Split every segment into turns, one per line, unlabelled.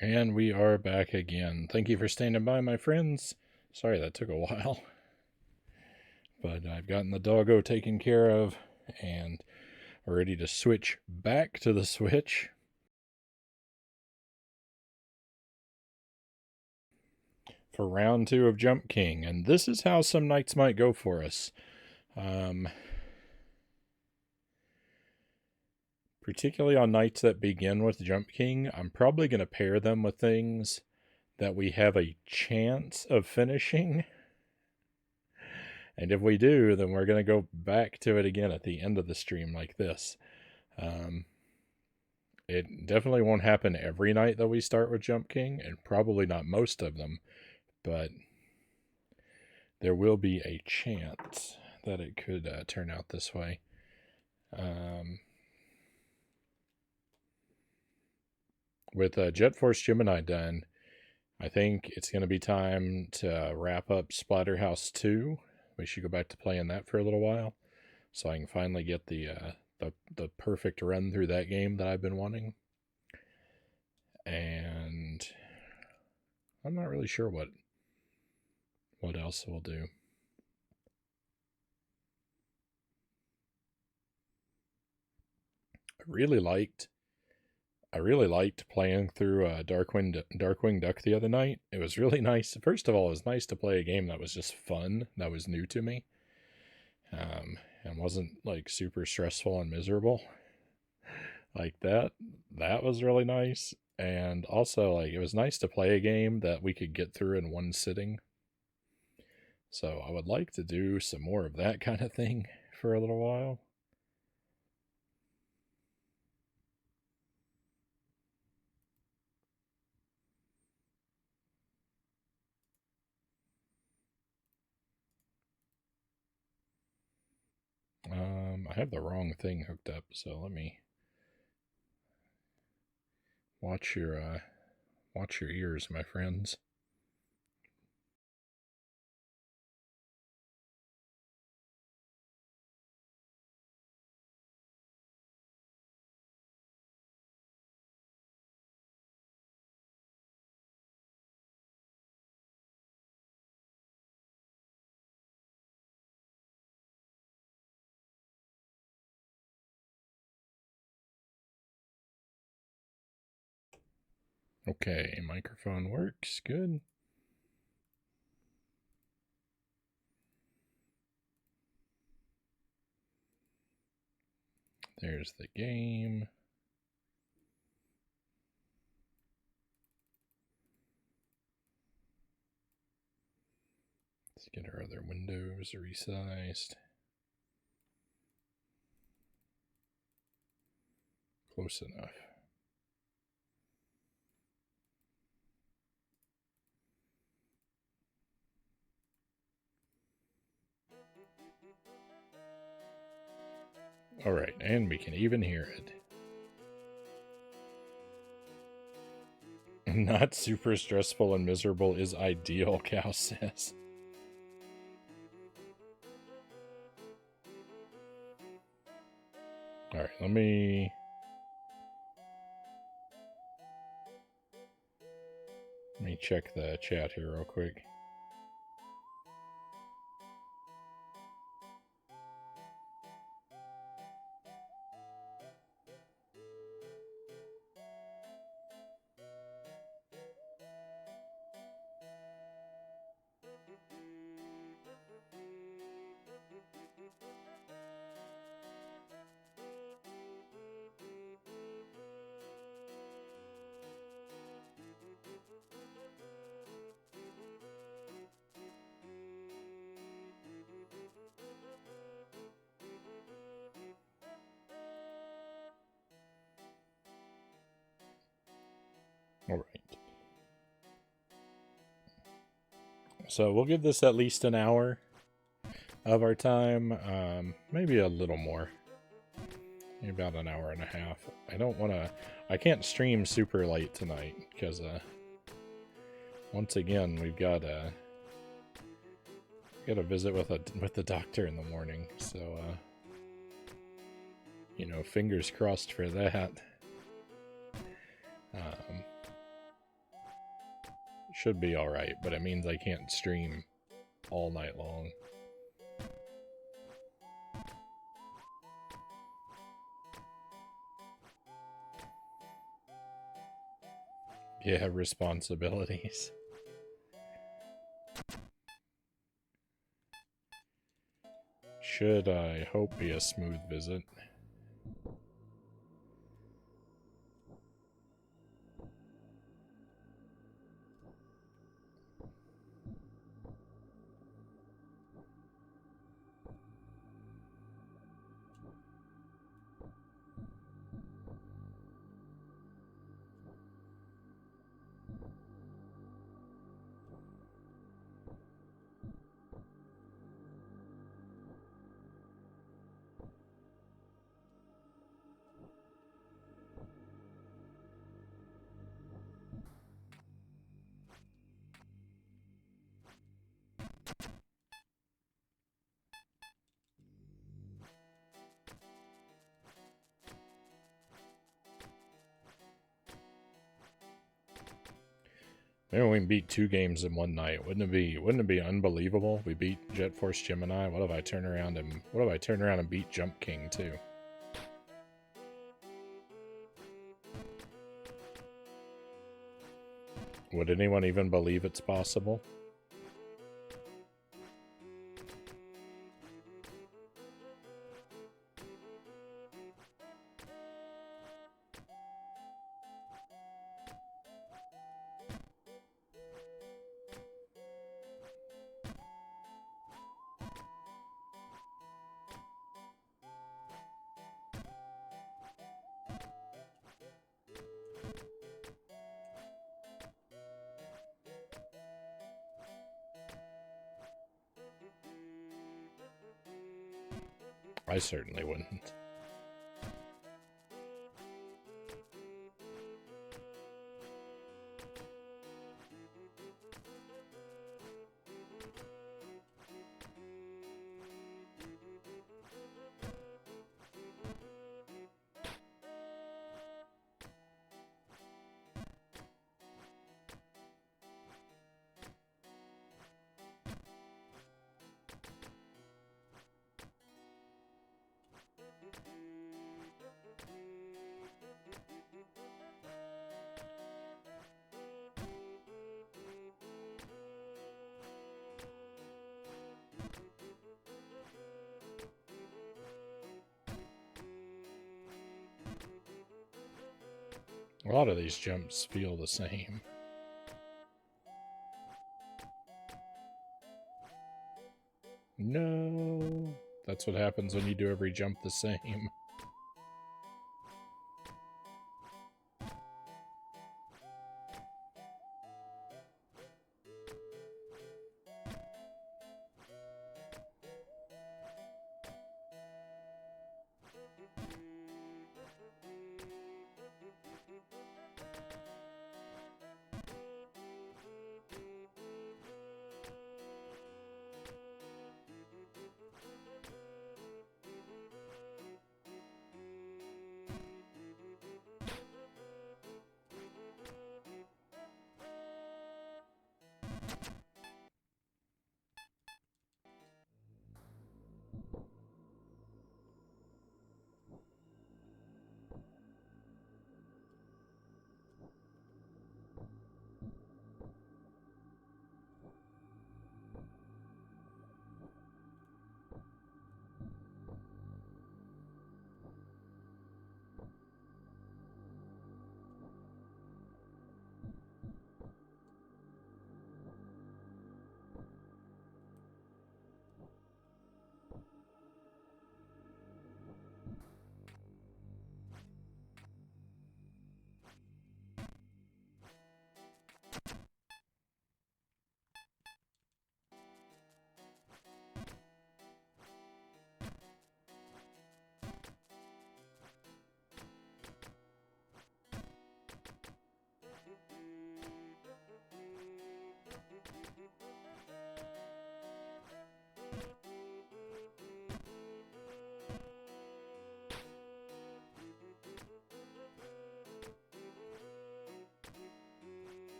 And we are back again. Thank you for standing by, my friends. Sorry that took a while, but I've gotten the doggo taken care of and we're ready to switch back to the Switch for round 2 of Jump King. And this is how some nights might go for us. Particularly on nights that begin with Jump King, I'm probably going to pair them with things that we have a chance of finishing. And if we do, then we're going to go back to it again at the end of the stream like this. It definitely won't happen every night that we start with Jump King, and probably not most of them, but there will be a chance that it could turn out this way. With Jet Force Gemini done, I think it's going to be time to wrap up Splatterhouse 2. We should go back to playing that for a little while, so I can finally get the perfect run through that game that I've been wanting. And I'm not really sure what else we'll do. I really liked playing through Darkwing Duck the other night. It was really nice. First of all, it was nice to play a game that was just fun, that was new to me, and wasn't like super stressful and miserable like that. That was really nice. And also, like, it was nice to play a game that we could get through in one sitting. So I would like to do some more of that kind of thing for a little while. I have the wrong thing hooked up, so let me watch your ears, my friends. Okay, microphone works. Good. There's the game. Let's get our other windows resized. Close enough. Alright, and we can even hear it. Not super stressful and miserable is ideal, Cow says. Alright, let me check the chat here real quick. Alright. So we'll give this at least an hour of our time. Maybe a little more. Maybe about an hour and a half. I can't stream super late tonight because once again we've got a visit with the doctor in the morning, so fingers crossed for that. Should be alright, but it means I can't stream all night long. Yeah, responsibilities. Should, I hope, be a smooth visit. Maybe we can beat 2 games in one night. Wouldn't it be unbelievable? We beat Jet Force Gemini. What if I turn around and beat Jump King too? Would anyone even believe it's possible? I certainly wouldn't. A lot of these jumps feel the same. No. That's what happens when you do every jump the same.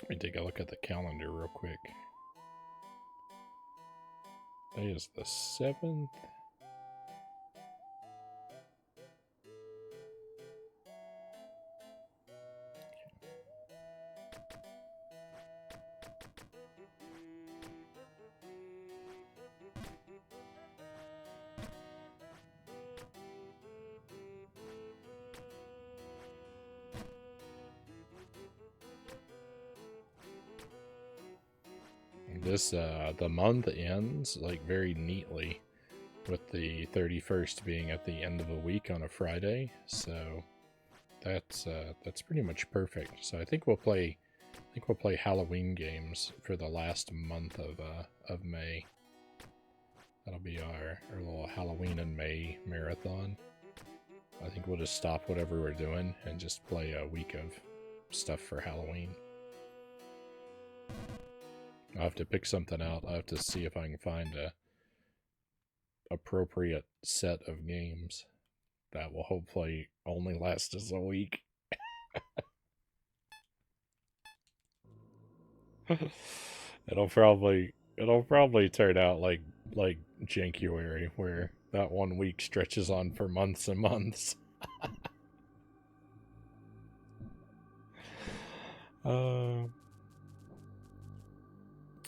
Let me take a look at the calendar real quick. Today is the 7th. This, the month ends, like, very neatly, with the 31st being at the end of a week on a Friday, so that's pretty much perfect. So I think we'll play Halloween games for the last month of May. That'll be our little Halloween in May marathon. I think we'll just stop whatever we're doing and just play a week of stuff for Halloween. I'll have to pick something out. I'll have to see if I can find a appropriate set of games that will hopefully only last us a week. It'll probably turn out like Jankuary, where that 1 week stretches on for months and months.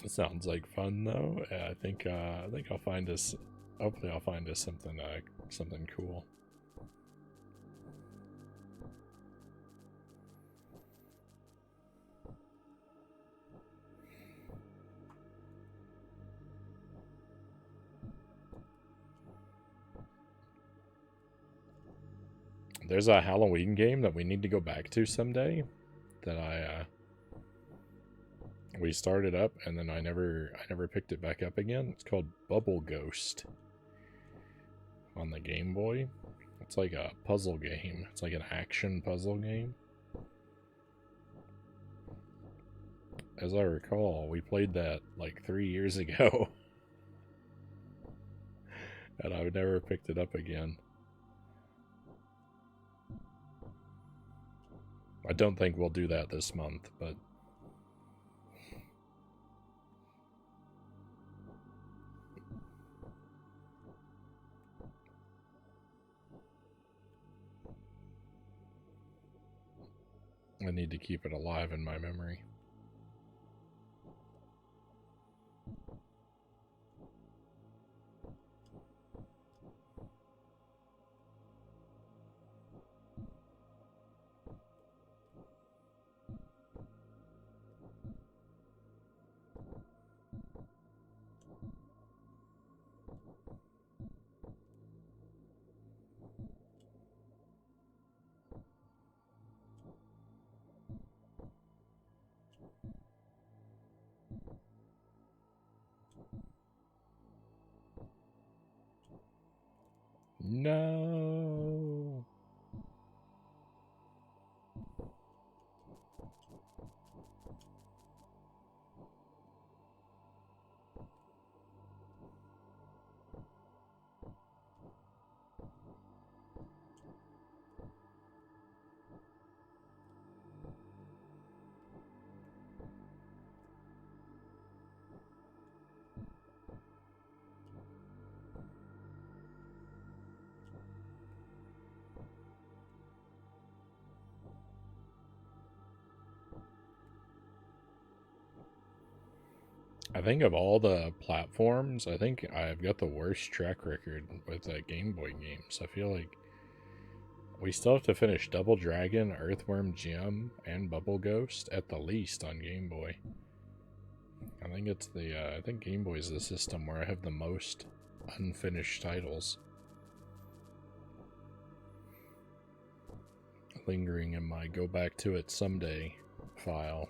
It sounds like fun though. Yeah, I think I'll find us. Hopefully, I'll find us something cool. There's a Halloween game that we need to go back to someday that we started up and then I never picked it back up again. It's called Bubble Ghost on the Game Boy. It's like a puzzle game. It's like an action puzzle game. As I recall, we played that like 3 years ago. And I've never picked it up again. I don't think we'll do that this month, but I need to keep it alive in my memory. No. I think of all the platforms, I think I've got the worst track record with Game Boy games. I feel like we still have to finish Double Dragon, Earthworm Jim, and Bubble Ghost at the least on Game Boy. I think it's I think Game Boy is the system where I have the most unfinished titles lingering in my go back to it someday file.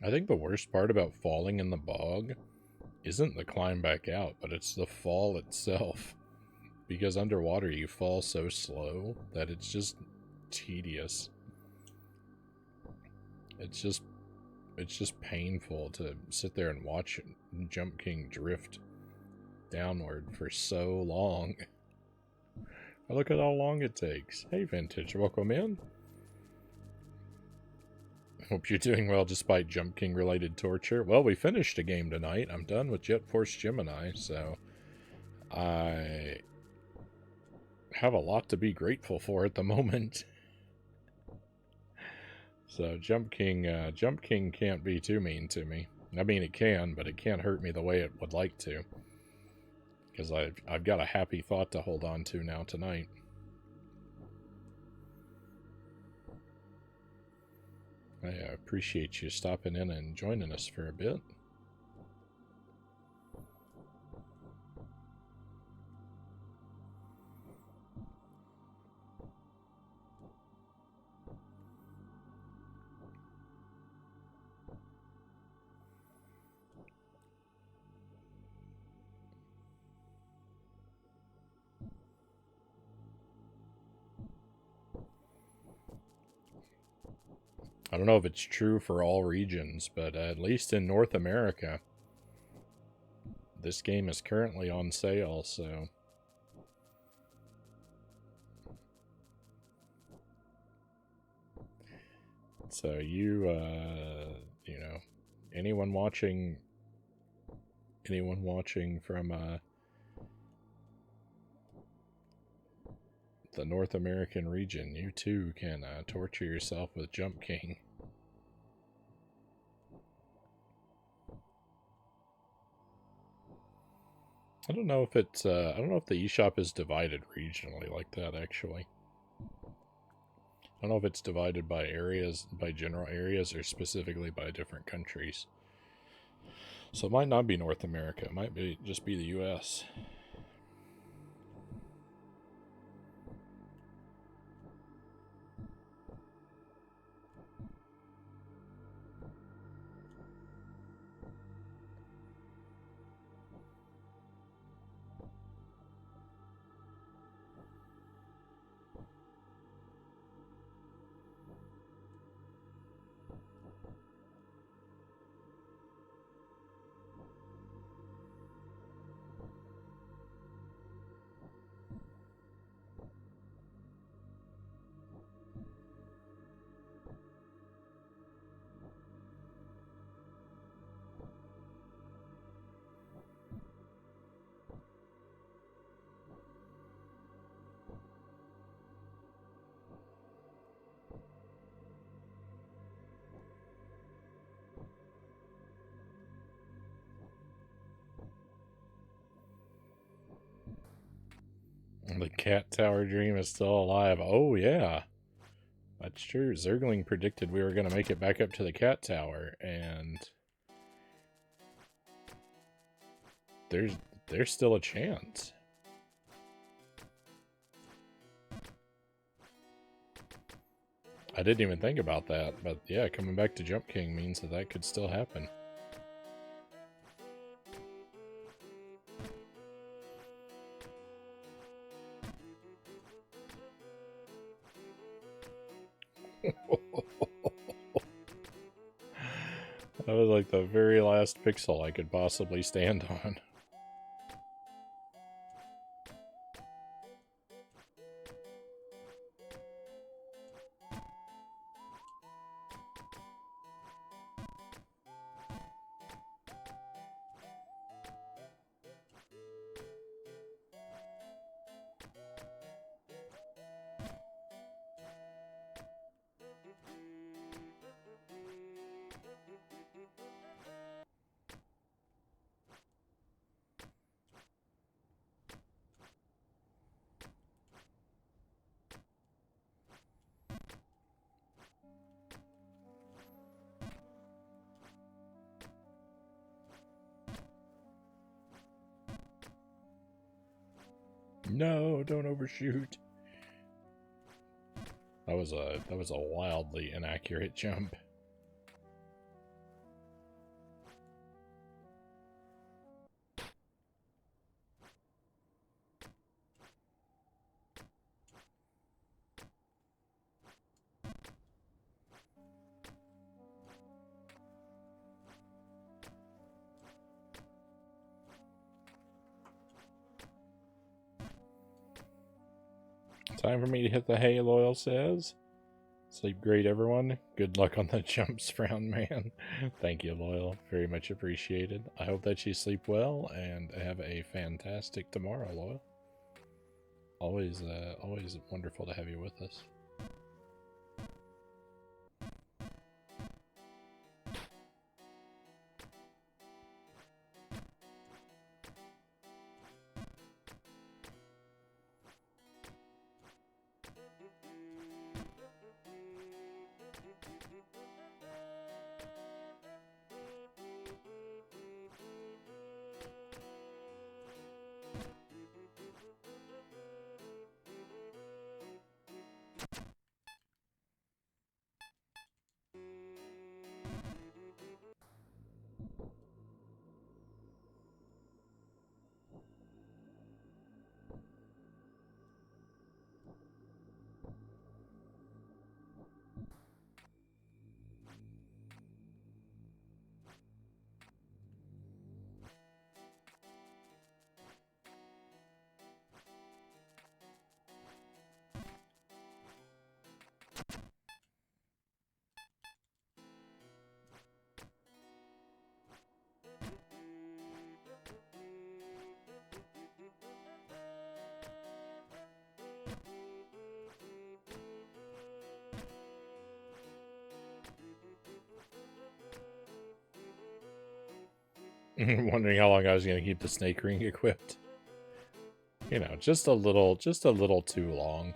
I think the worst part about falling in the bog isn't the climb back out, but it's the fall itself. Because underwater you fall so slow that it's just tedious. It's just painful to sit there and watch Jump King drift downward for so long. Look at how long it takes. Hey Vintage, welcome in. Hope you're doing well despite Jump King related torture. Well, we finished a game tonight. I'm done with Jet Force Gemini, so I have a lot to be grateful for at the moment. So Jump King can't be too mean to me. I mean, it can, but it can't hurt me the way it would like to. Because I've got a happy thought to hold on to now tonight. I appreciate you stopping in and joining us for a bit. I don't know if it's true for all regions, but at least in North America, this game is currently on sale, so... So you know, anyone watching from, the North American region, you too can torture yourself with Jump King. I don't know if it's I don't know if the eShop is divided regionally like that, actually. I don't know if it's divided by areas, by general areas, or specifically by different countries. So it might not be North America, it might be just be the US. The cat tower dream is still alive. Oh, yeah. That's true. Zergling predicted we were going to make it back up to the cat tower, and there's still a chance. I didn't even think about that, but yeah, coming back to Jump King means that could still happen. That was like the very last pixel I could possibly stand on. No, don't overshoot. That was a wildly inaccurate jump. Time for me to hit the hay, Loyal says. Sleep great, everyone. Good luck on the jumps, Frown Man. Thank you, Loyal. Very much appreciated. I hope that you sleep well and have a fantastic tomorrow, Loyal. Always wonderful to have you with us. Wondering how long I was going to keep the snake ring equipped. You know, just a little too long.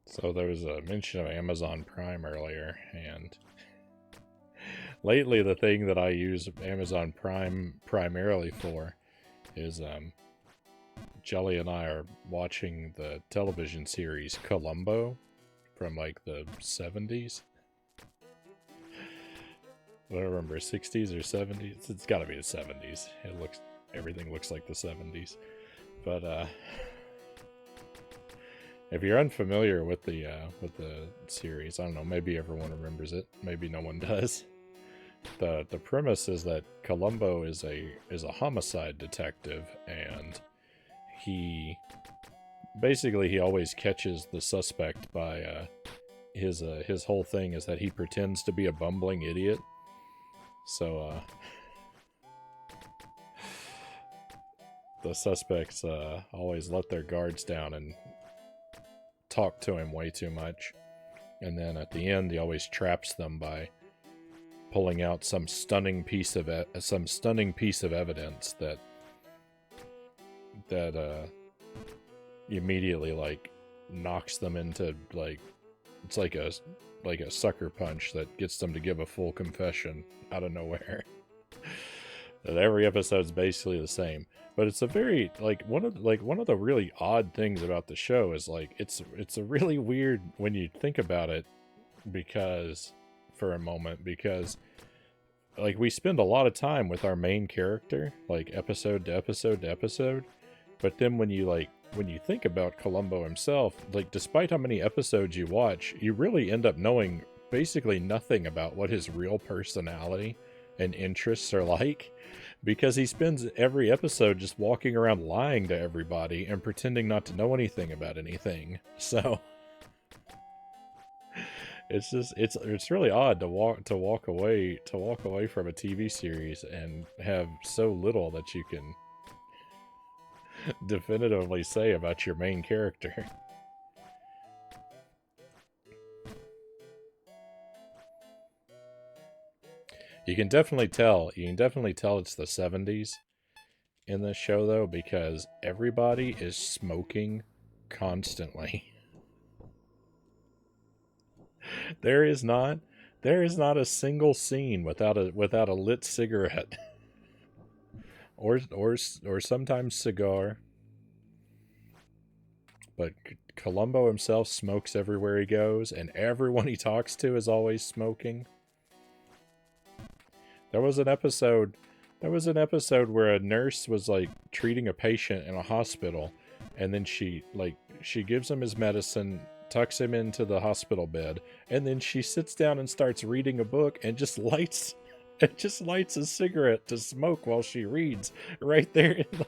So there was a mention of Amazon Prime earlier, and lately the thing that I use Amazon Prime primarily for is Jelly and I are watching the television series Columbo from like the 70s. I don't remember, 60s or 70s. It's got to be the 70s. Everything looks like the 70s. But if you're unfamiliar with the series, I don't know, maybe everyone remembers it, maybe no one does. The premise is that Columbo is a homicide detective, and he always catches the suspect by his whole thing is that he pretends to be a bumbling idiot. So the suspects always let their guards down and talk to him way too much, and then at the end he always traps them by pulling out some stunning piece of evidence that immediately like knocks them into like it's like a sucker punch that gets them to give a full confession out of nowhere. That every episode's basically the same. But it's a very one of the really odd things about the show is like it's a really weird when you think about it, because like we spend a lot of time with our main character, like episode to episode to episode. But then when you think about Columbo himself, like despite how many episodes you watch, you really end up knowing basically nothing about what his real personality and interests are like, because he spends every episode just walking around lying to everybody and pretending not to know anything about anything. So it's really odd to walk away from a TV series and have so little that you can definitively say about your main character. You can definitely tell it's the 70s in this show though, because everybody is smoking constantly. There is not a single scene without a lit cigarette or sometimes cigar. But Columbo himself smokes everywhere he goes, and everyone he talks to is always smoking. There was an episode where a nurse was like treating a patient in a hospital, and then she gives him his medicine, tucks him into the hospital bed, and then she sits down and starts reading a book and just lights a cigarette to smoke while she reads right there in the,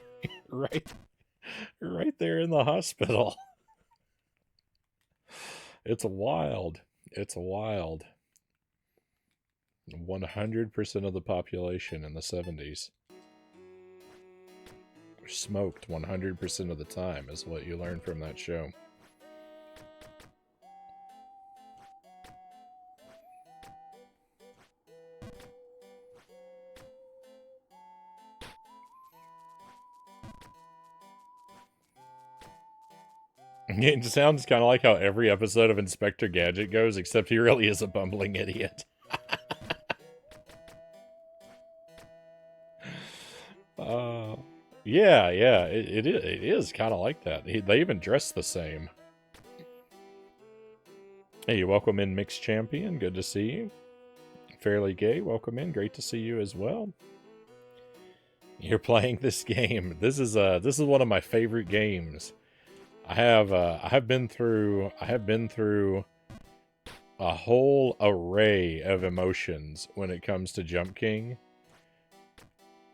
right there in the hospital. It's wild. It's wild. 100% of the population in the 70s smoked 100% of the time, is what you learn from that show. It sounds kind of like how every episode of Inspector Gadget goes, except he really is a bumbling idiot. Yeah, it is kind of like that. They even dress the same. Hey, welcome in, Mixed Champion. Good to see you. Fairly Gay, welcome in. Great to see you as well. You're playing this game. This is one of my favorite games. I have been through a whole array of emotions when it comes to Jump King.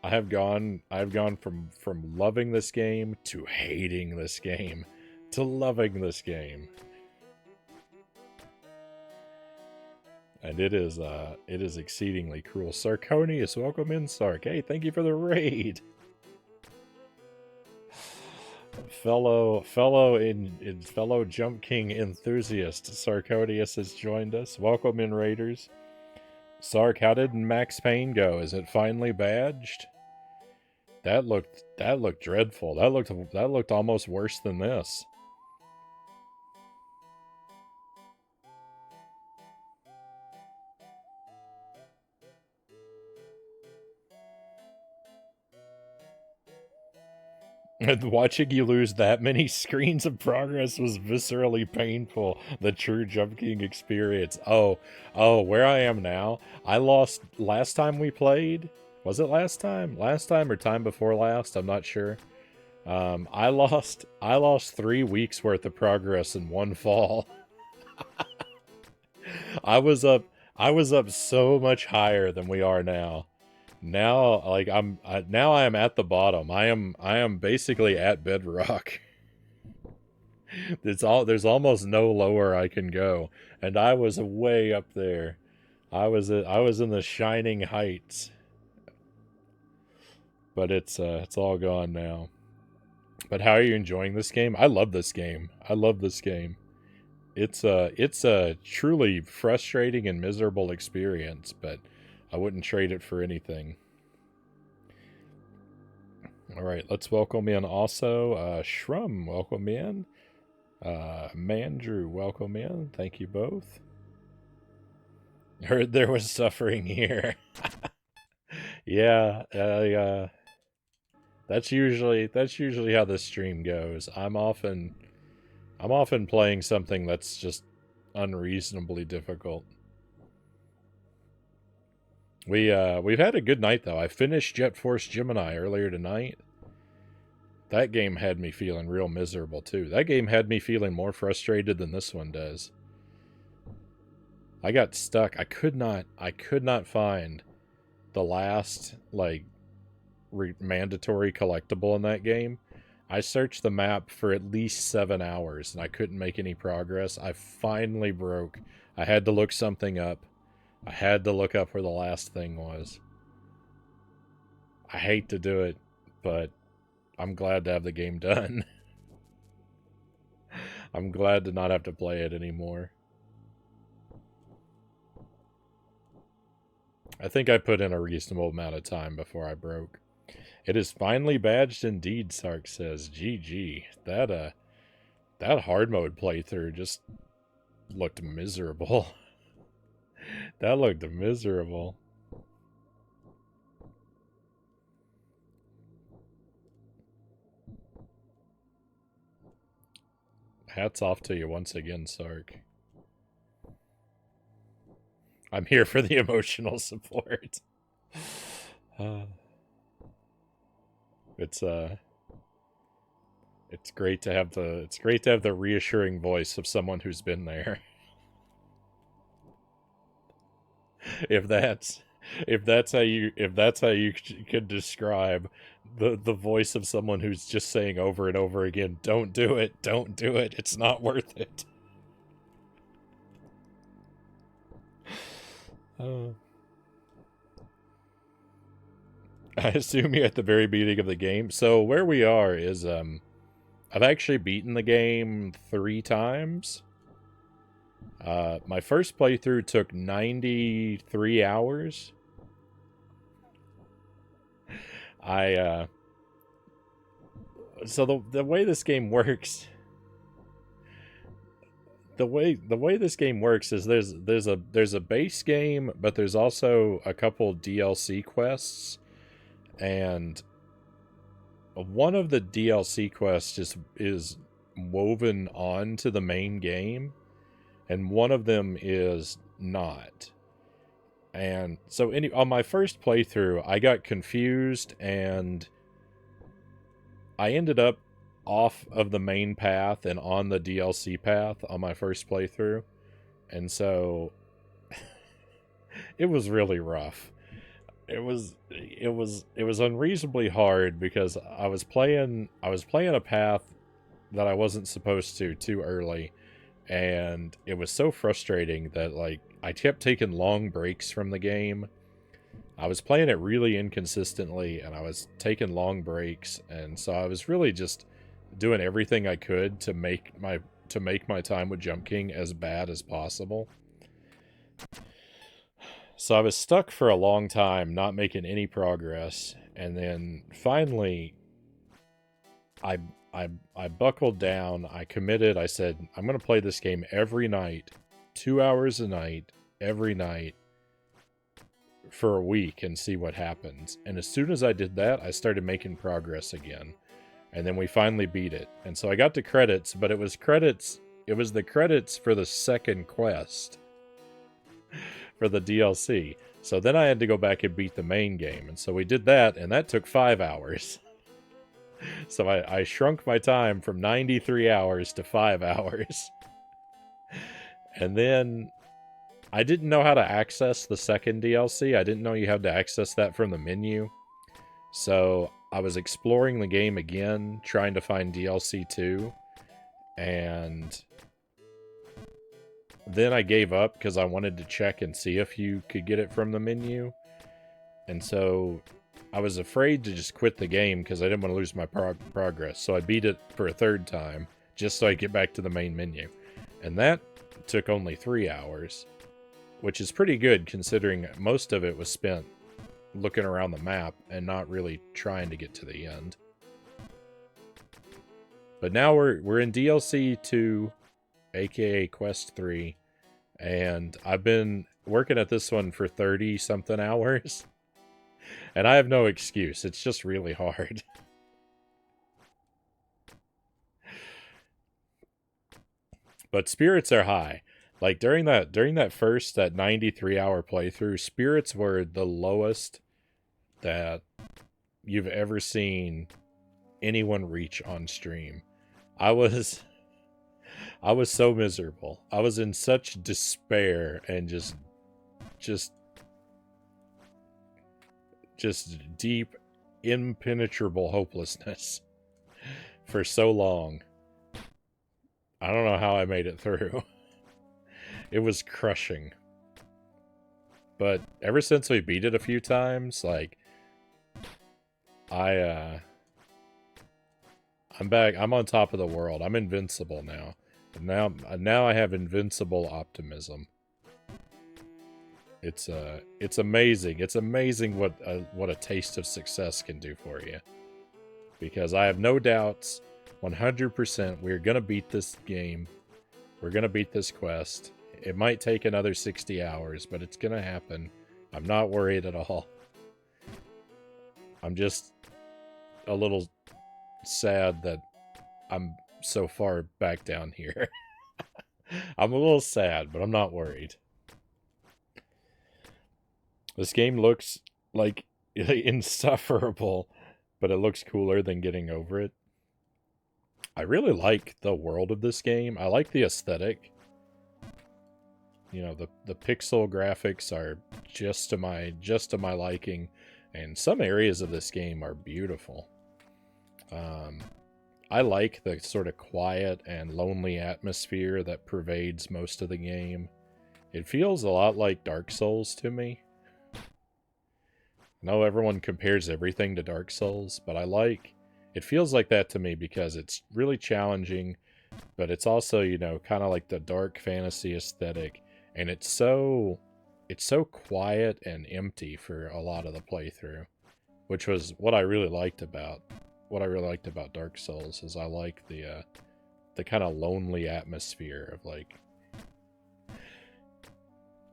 I've gone from loving this game to hating this game to loving this game. And it is exceedingly cruel. Sarconius, welcome in, Sark. Hey, thank you for the raid. Fellow Jump King enthusiast Sarconius has joined us. Welcome in, Raiders. Sark, how did Max Payne go? Is it finally badged? That looked dreadful. That looked almost worse than this. And watching you lose that many screens of progress was viscerally painful. The true Jump King experience. Oh, where I am now. I lost last time we played. Was it last time? Last time or time before last? I'm not sure. I lost 3 weeks worth of progress in one fall. I was up so much higher than we are now. Now, like now I am at the bottom. I am basically at bedrock. There's almost no lower I can go, and I was way up there. I was in the shining heights. But it's all gone now. But how are you enjoying this game? I love this game. It's a truly frustrating and miserable experience, but I wouldn't trade it for anything. All right, let's welcome in also Shrum, welcome in. Mandrew, welcome in. Thank you both. Heard there was suffering here. Yeah, that's usually how the stream goes. I'm often playing something that's just unreasonably difficult. We've had a good night though. I finished Jet Force Gemini earlier tonight. That game had me feeling real miserable too. That game had me feeling more frustrated than this one does. I got stuck. I could not find the last like mandatory collectible in that game. I searched the map for at least 7 hours and I couldn't make any progress. I finally broke. I had to look something up. I had to look up where the last thing was. I hate to do it, but I'm glad to have the game done. I'm glad to not have to play it anymore. I think I put in a reasonable amount of time before I broke. It is finally badged indeed, Sark says. GG. That hard mode playthrough just looked miserable. That looked miserable. Hats off to you once again, Sark. I'm here for the emotional support. It's great to have the reassuring voice of someone who's been there. if that's how you could describe the voice of someone who's just saying over and over again, don't do it, it's not worth it. I assume you're at the very beginning of the game. So where we are is I've actually beaten the game 3 times. My first playthrough took 93 hours. So the way this game works, the way this game works is there's a base game, but there's also a couple DLC quests, and one of the DLC quests is woven onto the main game, and one of them is not. And so on my first playthrough, I got confused, and I ended up off of the main path and on the DLC path on my first playthrough. And so it was really rough. It was unreasonably hard because I was playing a path that I wasn't supposed to too early, and it was so frustrating that like I kept taking long breaks from the game. I was playing it really inconsistently, and I was taking long breaks, and so I was really just doing everything I could to make my time with Jump King as bad as possible. So I was stuck for a long time, not making any progress, and then finally I buckled down, I committed, I said, I'm going to play this game every night, 2 hours a night, every night, for a week and see what happens. And as soon as I did that, I started making progress again. And then we finally beat it. And so I got the credits, but it was the credits for the second quest for the DLC. So then I had to go back and beat the main game. And so we did that, and that took 5 hours. So I shrunk my time from 93 hours to 5 hours. And then I didn't know how to access the second DLC. I didn't know you had to access that from the menu. So I was exploring the game again, trying to find DLC 2. And then I gave up because I wanted to check and see if you could get it from the menu. And so I was afraid to just quit the game because I didn't want to lose my progress. So I beat it for a third time just so I get back to the main menu. And that took only 3 hours, which is pretty good considering most of it was spent looking around the map and not really trying to get to the end. But now we're in DLC 2, aka Quest 3, and I've been working at this one for 30-something hours. And I have no excuse. It's just really hard. But spirits are high. Like that 93-hour playthrough, spirits were the lowest that you've ever seen anyone reach on stream. I was I was so miserable. I was in such despair and just deep impenetrable hopelessness for so long. I don't know how I made it through. It was crushing. But ever since we beat it a few times, like I'm back. I'm on top of the world. I'm invincible now. Now I have invincible optimism. It's amazing. It's amazing what a taste of success can do for you. Because I have no doubts, 100%, we're gonna beat this game. We're gonna beat this quest. It might take another 60 hours, but it's gonna happen. I'm not worried at all. I'm just a little sad that I'm so far back down here. I'm a little sad, but I'm not worried. This game looks like insufferable, but it looks cooler than getting over it. I really like the world of this game. I like the aesthetic. You know, the pixel graphics are just to my liking, and some areas of this game are beautiful. I like the sort of quiet and lonely atmosphere that pervades most of the game. It feels a lot like Dark Souls to me. I know everyone compares everything to Dark Souls, but it feels like that to me because it's really challenging, but it's also, you know, kind of like the dark fantasy aesthetic, and it's so quiet and empty for a lot of the playthrough, which was what I really liked about Dark Souls. Is I like the kind of lonely atmosphere of like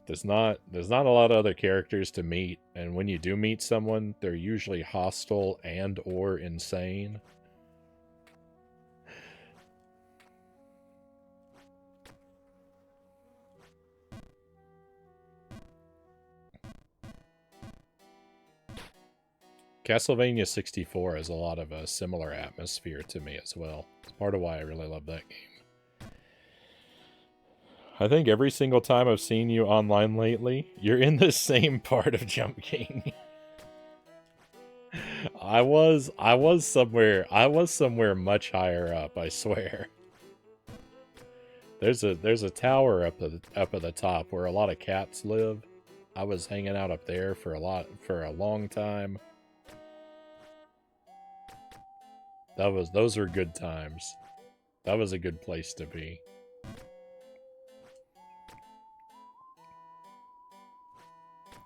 there's not a lot of other characters to meet, and when you do meet someone, they're usually hostile and or insane. Castlevania 64 has a lot of a similar atmosphere to me as well. It's part of why I really love that game. I think every single time I've seen you online lately, you're in the same part of Jump King. I was somewhere much higher up, I swear. There's a tower up at the top where a lot of cats live. I was hanging out up there for a long time. Those were good times. That was a good place to be.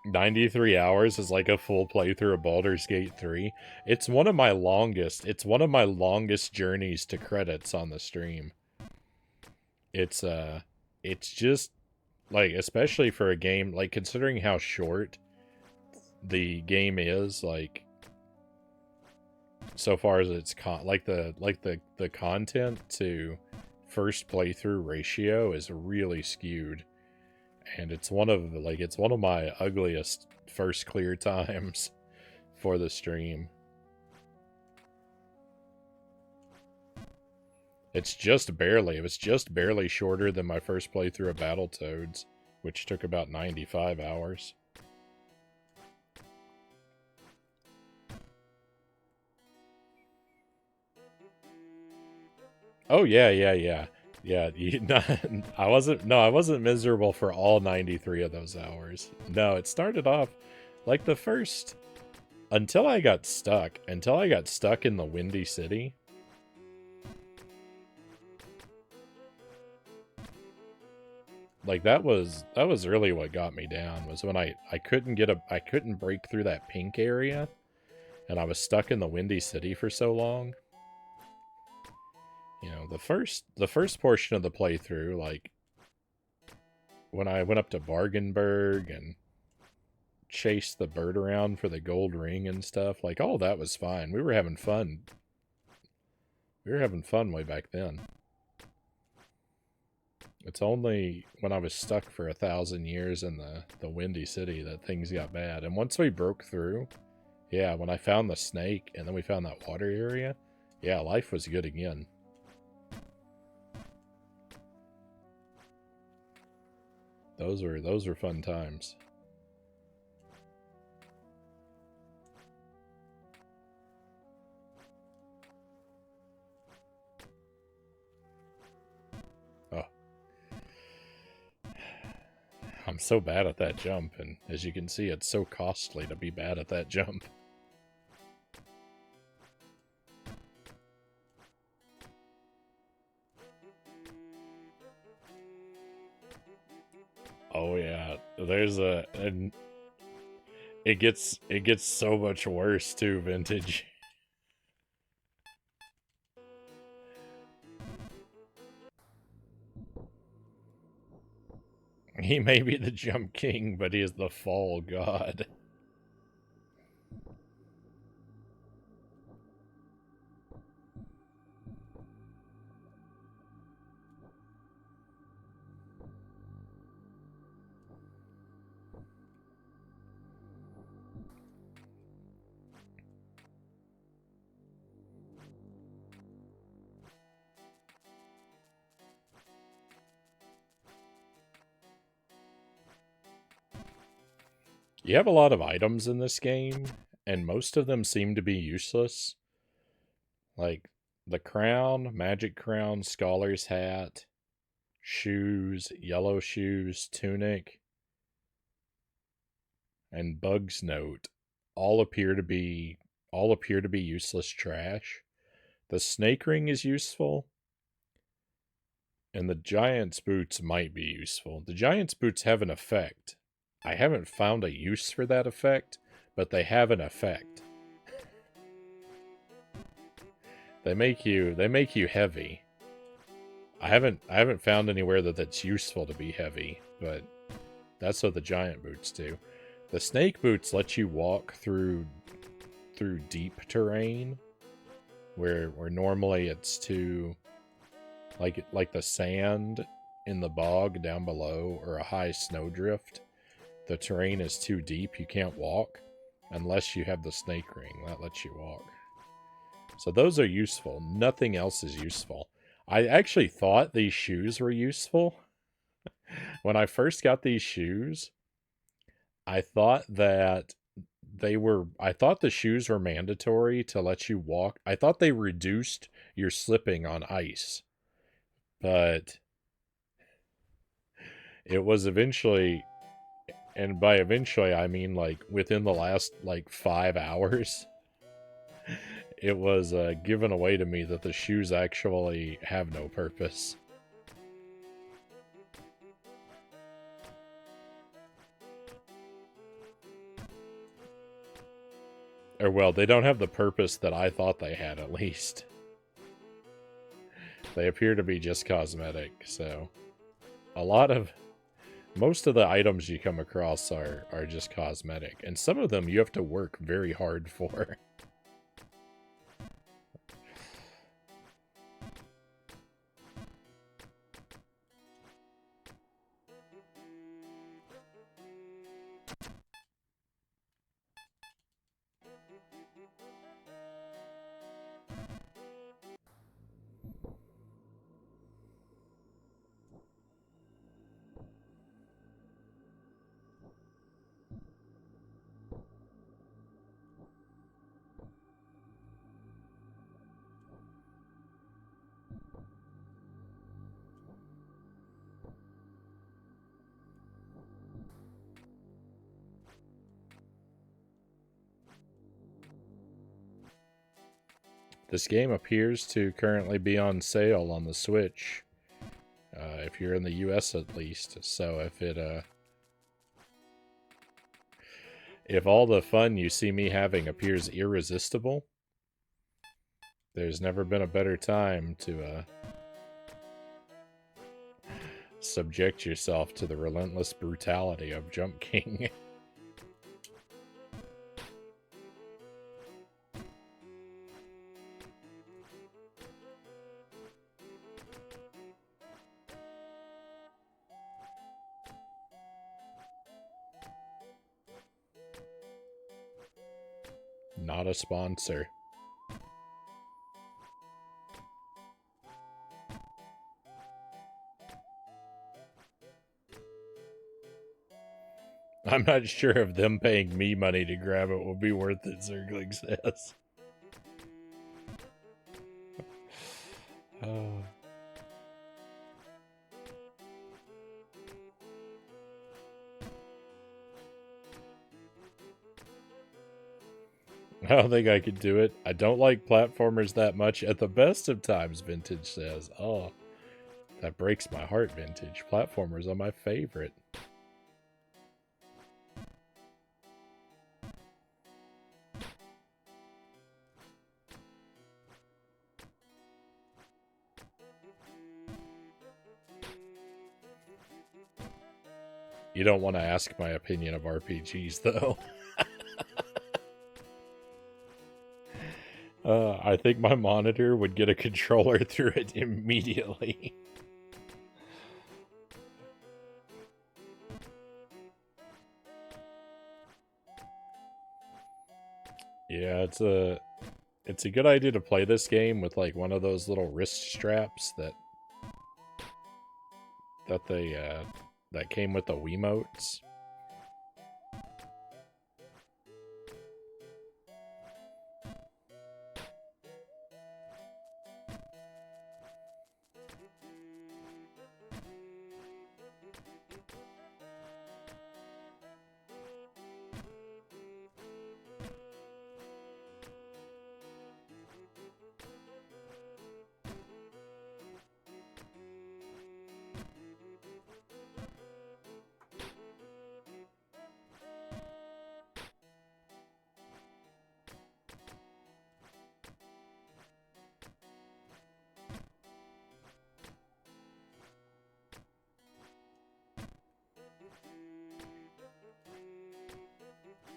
"93 hours is like a full playthrough of Baldur's Gate 3. It's one of my longest journeys to credits on the stream. It's just like, especially for a game, like considering how short the game is, like so far as it's the content to first playthrough ratio is really skewed. And it's one of my ugliest first clear times for the stream. It was just barely shorter than my first playthrough of Battletoads, which took about 95 hours. Oh yeah. Yeah, I wasn't miserable for all 93 of those hours. No, it started off like the first until I got stuck in the Windy City. Like that was really what got me down, was when I couldn't break through that pink area, and I was stuck in the Windy City for so long. You know, the first portion of the playthrough, like when I went up to Bargenberg and chased the bird around for the gold ring and stuff, like all that was fine. We were having fun. We were having fun way back then. It's only when I was stuck for 1,000 years in the Windy City that things got bad. And once we broke through, yeah, when I found the snake and then we found that water area, yeah, life was good again. Those were fun times. Oh. I'm so bad at that jump, and as you can see, it's so costly to be bad at that jump. Oh yeah, and it gets so much worse too, Vintage. He may be the jump king, but he is the fall god. You have a lot of items in this game, and most of them seem to be useless. Like the crown, magic crown, scholar's hat, shoes, yellow shoes, tunic, and Bug's note all appear to be useless trash. The snake ring is useful, and the giant's boots might be useful. The giant's boots have an effect. I haven't found a use for that effect, but they have an effect. They make you heavy. I haven't found anywhere that's useful to be heavy, but that's what the giant boots do. The snake boots let you walk through deep terrain where normally it's too like the sand in the bog down below or a high snowdrift. The terrain is too deep, you can't walk unless you have the snake ring that lets you walk. So those are useful. Nothing else is useful. I actually thought these shoes were useful. When I first got these shoes, I thought that I thought the shoes were mandatory to let you walk. I thought they reduced your slipping on ice. But it was eventually, and by eventually I mean like within the last like 5 hours, it was given away to me that the shoes actually have no purpose. Or well, they don't have the purpose that I thought they had, at least. They appear to be just cosmetic, so most of the items you come across are just cosmetic, and some of them you have to work very hard for. This game appears to currently be on sale on the Switch, if you're in the US at least. So if all the fun you see me having appears irresistible, there's never been a better time to subject yourself to the relentless brutality of Jump King. Not a sponsor. I'm not sure if them paying me money to grab it will be worth it, Zergling says. Oh. I don't think I could do it. I don't like platformers that much at the best of times, Vintage says. Oh, that breaks my heart, Vintage. Platformers are my favorite. You don't want to ask my opinion of RPGs, though. I think my monitor would get a controller through it immediately. Yeah, it's a good idea to play this game with like one of those little wrist straps that that came with the Wiimotes.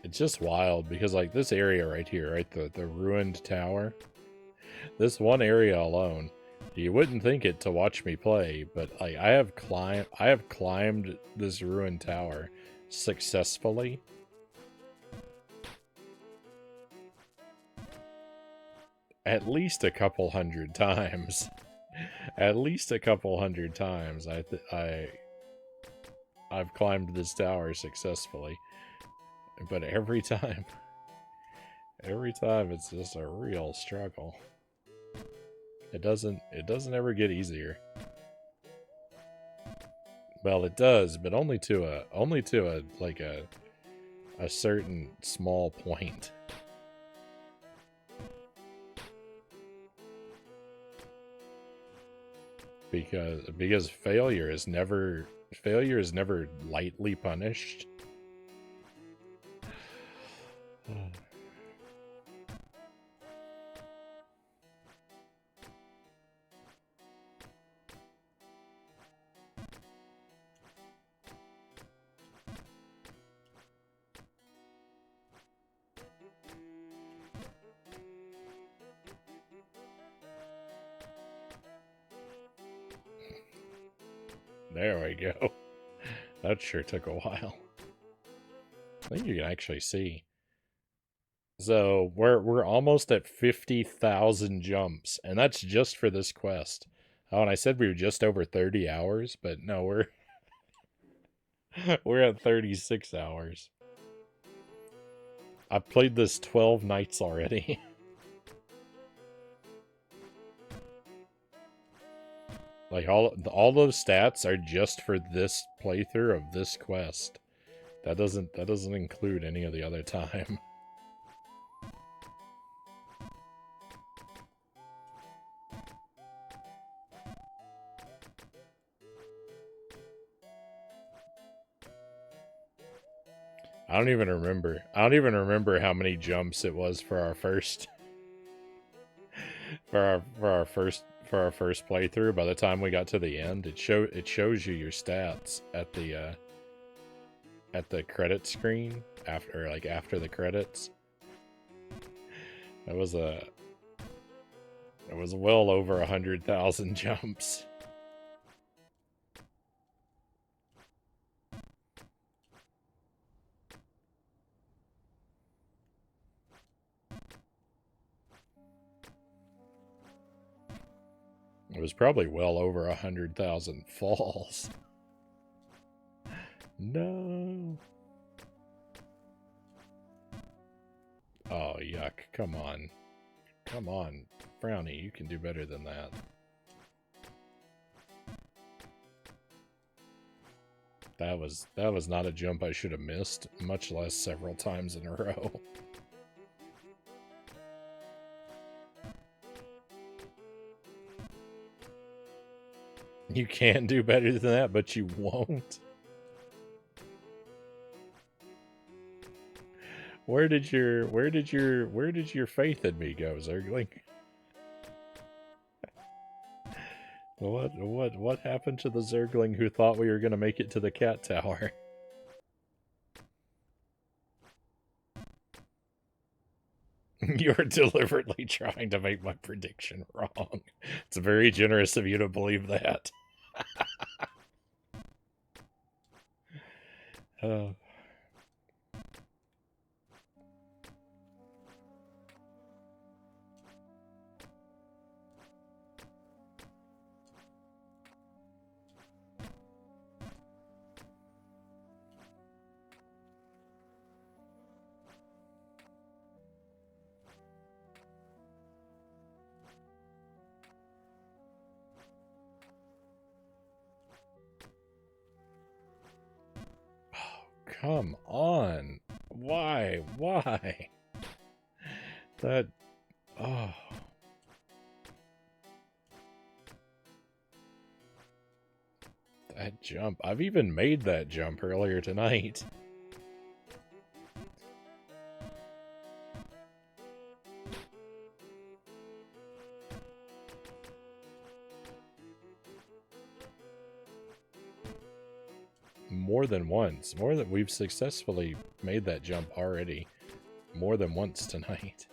It's just wild because like this area right here, right, the ruined tower, this one area alone, you wouldn't think it to watch me play, but like I have climbed this ruined tower successfully at least a couple hundred times. At least a couple hundred times I've climbed this tower successfully. But every time it's just a real struggle. It doesn't ever get easier. Well, it does, but only to a certain small point. Because failure is never lightly punished. There we go. That sure took a while. I think you can actually see. So we're almost at 50,000 jumps, and that's just for this quest. Oh, and I said we were just over 30 hours, but no, we're at 36 hours. I've played this 12 nights already. Like all those stats are just for this playthrough of this quest. That doesn't include any of the other time. I don't even remember how many jumps it was for our first for our first playthrough. By the time we got to the end, it shows you your stats at the credit screen after the credits. It was well over 100,000 jumps. It was probably well over 100,000 falls. No. Oh, yuck. Come on. Come on. Frownie, you can do better than that. That was not a jump I should have missed, much less several times in a row. You can do better than that, but you won't. Where did your faith in me go, Zergling? What happened to the Zergling who thought we were gonna make it to the cat tower? You're deliberately trying to make my prediction wrong. It's very generous of you to believe that. Oh. Come on. Why? Why? That... Oh. That jump. I've even made that jump earlier tonight. More than once. We've successfully made that jump already. More than once tonight.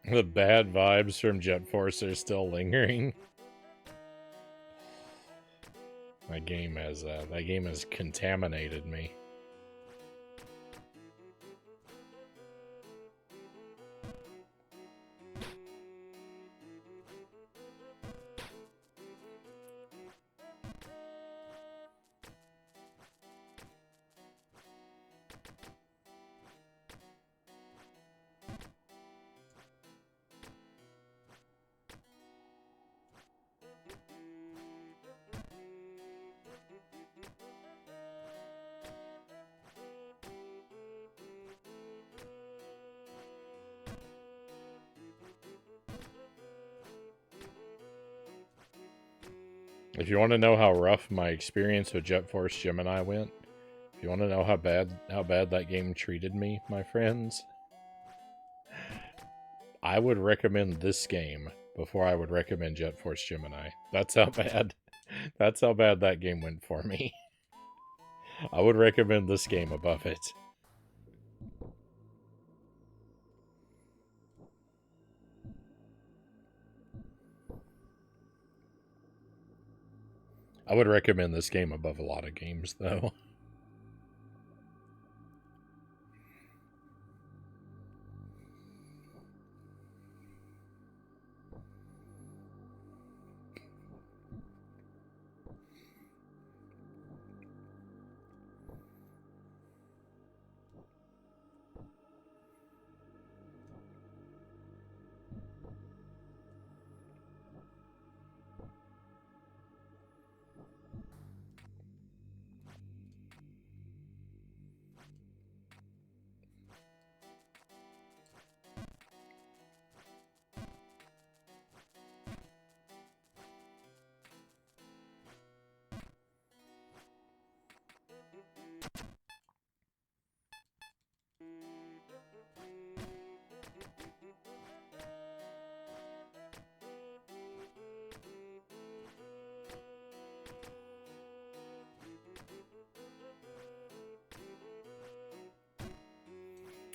The bad vibes from Jet Force are still lingering. That game has contaminated me. If you want to know how rough my experience with Jet Force Gemini went, if you want to know how bad that game treated me, my friends, I would recommend this game before I would recommend Jet Force Gemini. That's how bad that game went for me. I would recommend this game above it. I would recommend this game above a lot of games, though.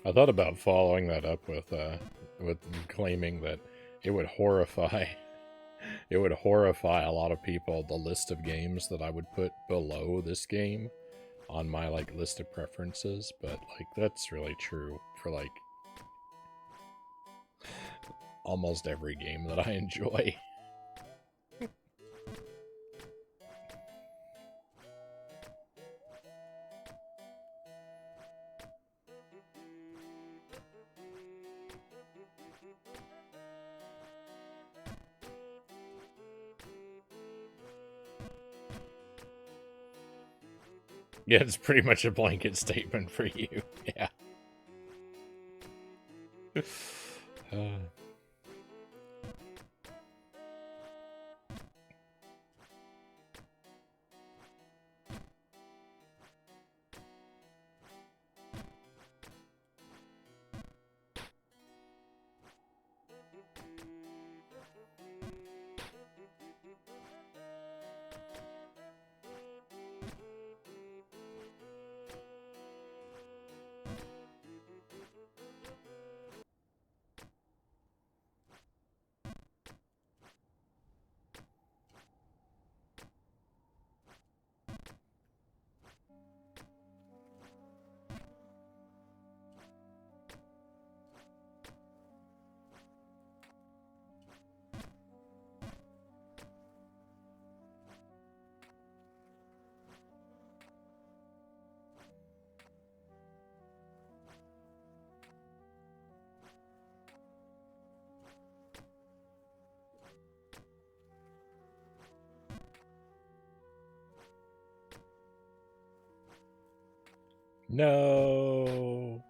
I thought about following that up with claiming that it would horrify it would horrify a lot of people, the list of games that I would put below this game on my like list of preferences, but like that's really true for like almost every game that I enjoy. Yeah, it's pretty much a blanket statement for you. Yeah. No.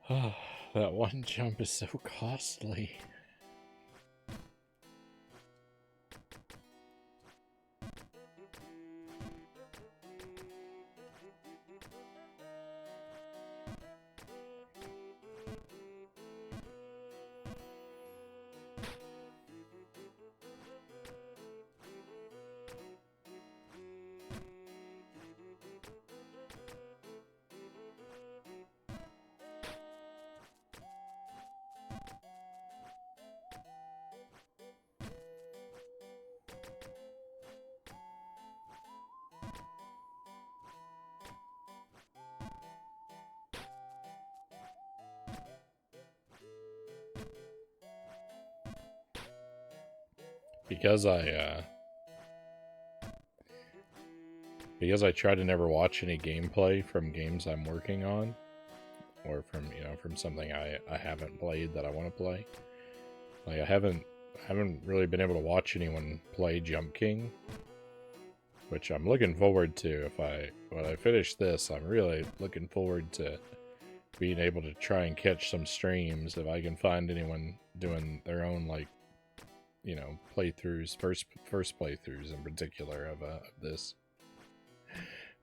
That one jump is so costly. Because I try to never watch any gameplay from games I'm working on, or from from something I haven't played that I want to play. Like I haven't really been able to watch anyone play Jump King, which I'm looking forward to. When I finish this, I'm really looking forward to being able to try and catch some streams if I can find anyone doing their own like playthroughs, first playthroughs in particular of this.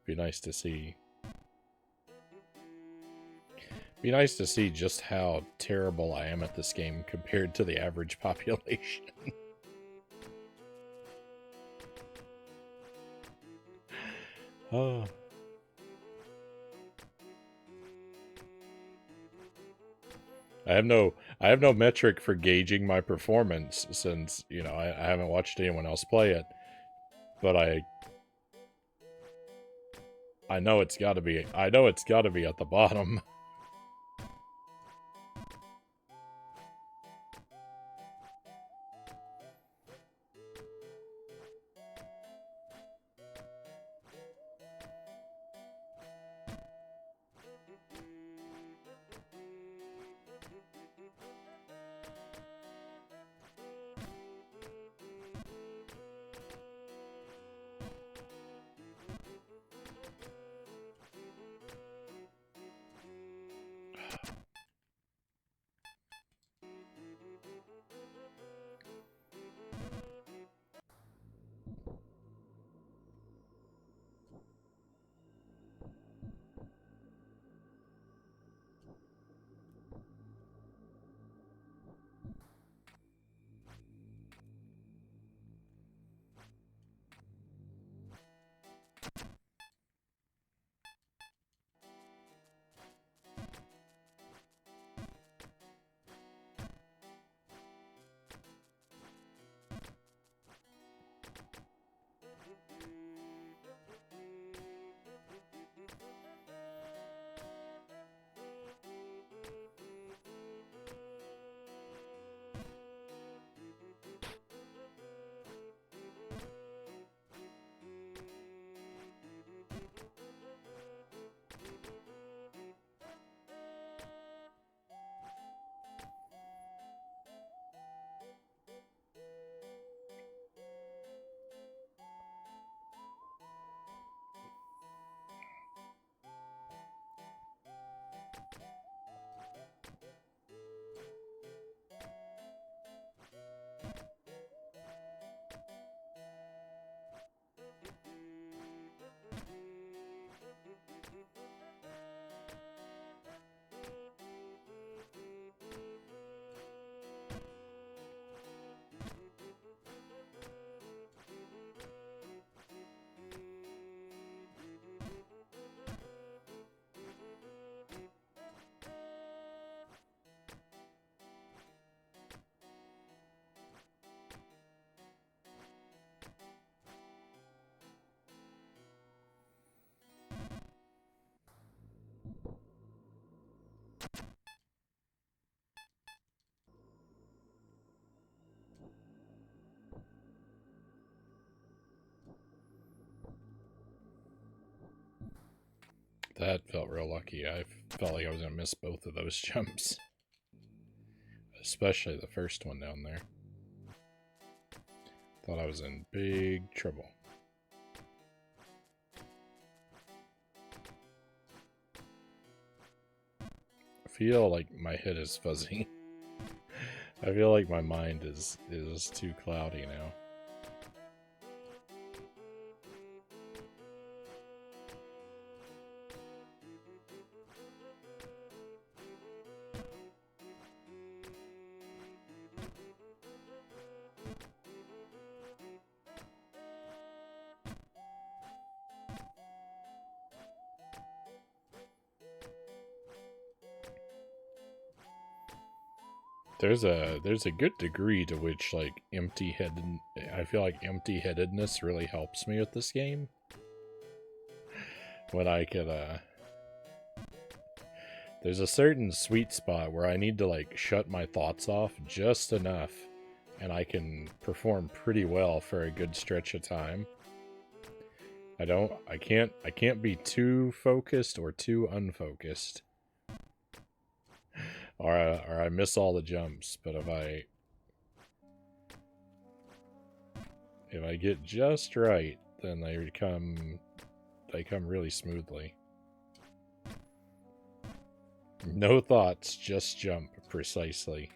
Be nice to see. Be nice to see just how terrible I am at this game compared to the average population. Oh. I have no metric for gauging my performance since, I haven't watched anyone else play it. But I know it's got to be at the bottom. That felt real lucky. I felt like I was going to miss both of those jumps. Especially the first one down there. Thought I was in big trouble. I feel like my head is fuzzy. I feel like my mind is too cloudy now. There's a good degree to which like I feel like empty-headedness really helps me with this game. When I could there's a certain sweet spot where I need to like shut my thoughts off just enough and I can perform pretty well for a good stretch of time. I can't be too focused or too unfocused. Or I miss all the jumps, but if I get just right, then they come really smoothly. No thoughts, just jump precisely.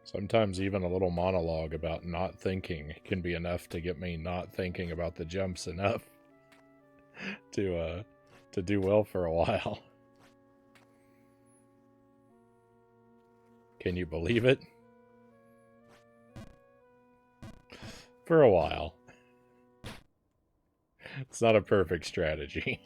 Sometimes even a little monologue about not thinking can be enough to get me not thinking about the jumps enough to do well for a while. Can you believe it? For a while. It's not a perfect strategy.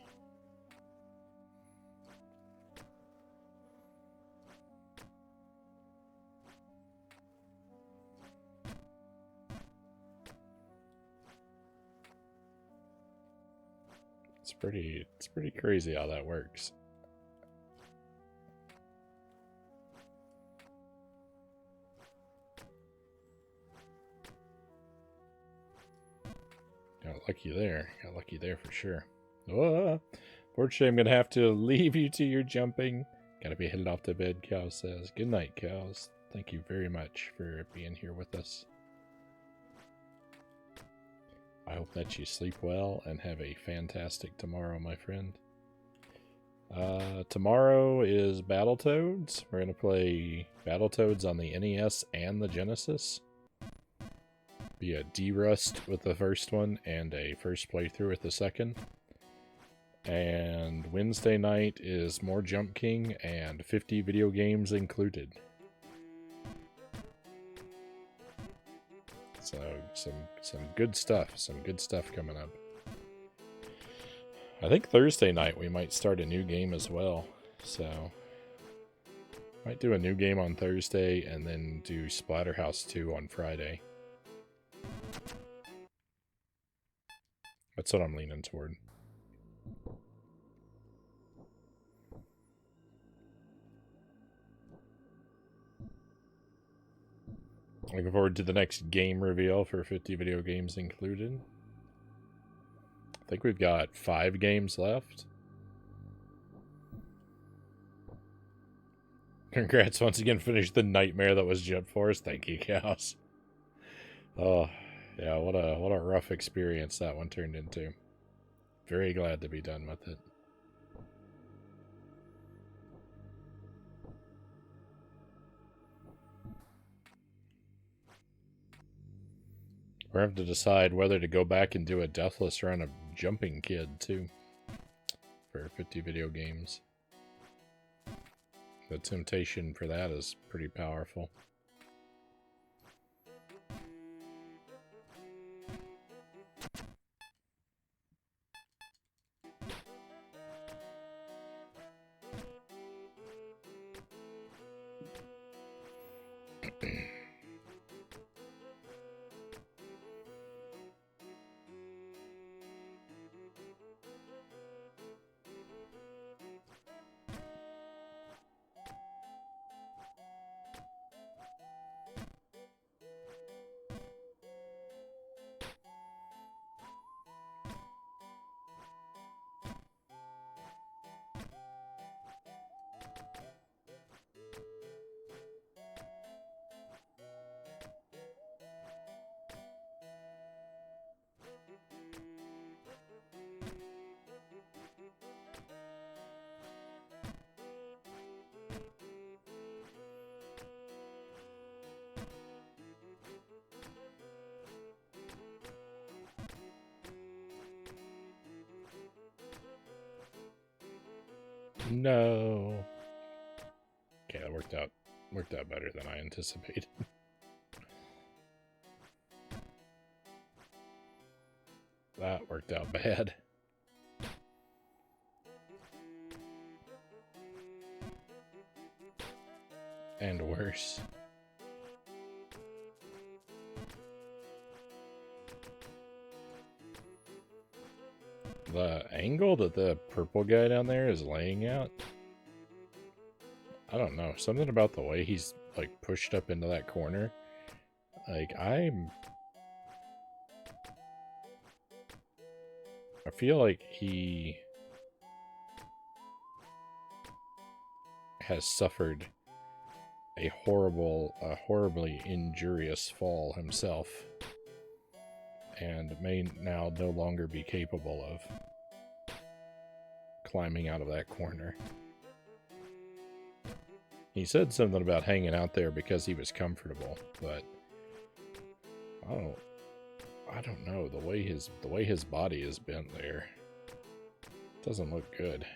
It's pretty crazy how that works. Got lucky there. Got lucky there for sure. Oh, fortunately, I'm going to have to leave you to your jumping. Gotta be headed off to bed, Cow says. Good night, Cows. Thank you very much for being here with us. I hope that you sleep well and have a fantastic tomorrow, my friend. Tomorrow is Battletoads. We're going to play Battletoads on the NES and the Genesis. Be a D-Rust with the first one and a first playthrough with the second. And Wednesday night is more Jump King and 50 video games included. So some good stuff. Some good stuff coming up. I think Thursday night we might start a new game as well. So might do a new game on Thursday and then do Splatterhouse 2 on Friday. That's what I'm leaning toward. Looking forward to the next game reveal for 50 video games included. I think we've got 5 games left. Congrats once again, finished the nightmare that was Jump Force. Thank you, Cows. Oh, yeah, what a rough experience that one turned into. Very glad to be done with it. We're going to have to decide whether to go back and do a deathless run of Jumping Kid, too. For 50 video games. The temptation for that is pretty powerful. No. Okay, that worked out better than I anticipated. That worked out bad. And worse. The angle that the purple guy down there is laying out, I don't know. Something about the way he's, like, pushed up into that corner. Like, I feel like he has suffered a horribly injurious fall himself, and may now no longer be capable of climbing out of that corner. He said something about hanging out there because he was comfortable, but I don't know, the way his body is bent there doesn't look good.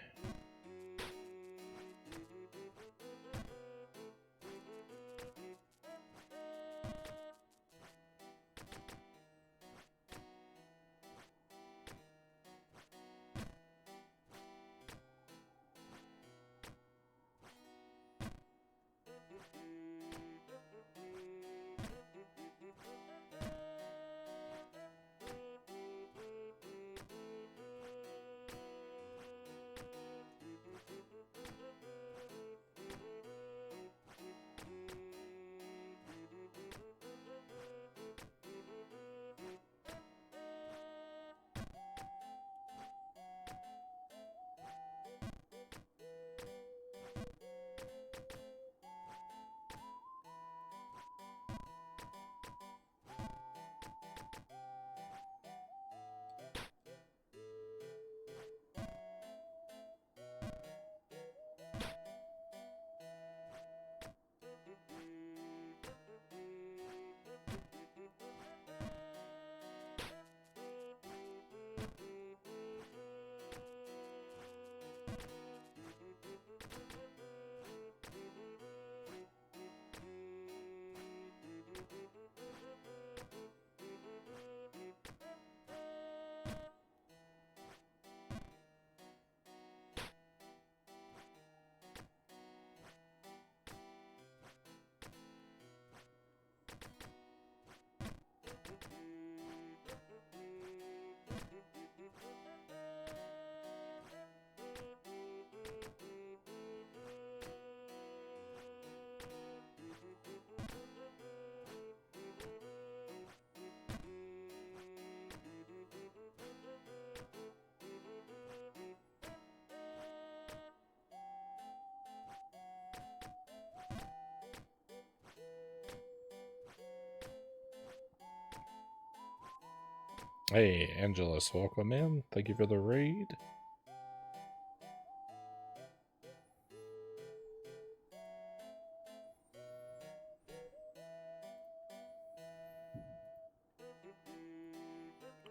Hey, Angelus, welcome in. Thank you for the raid.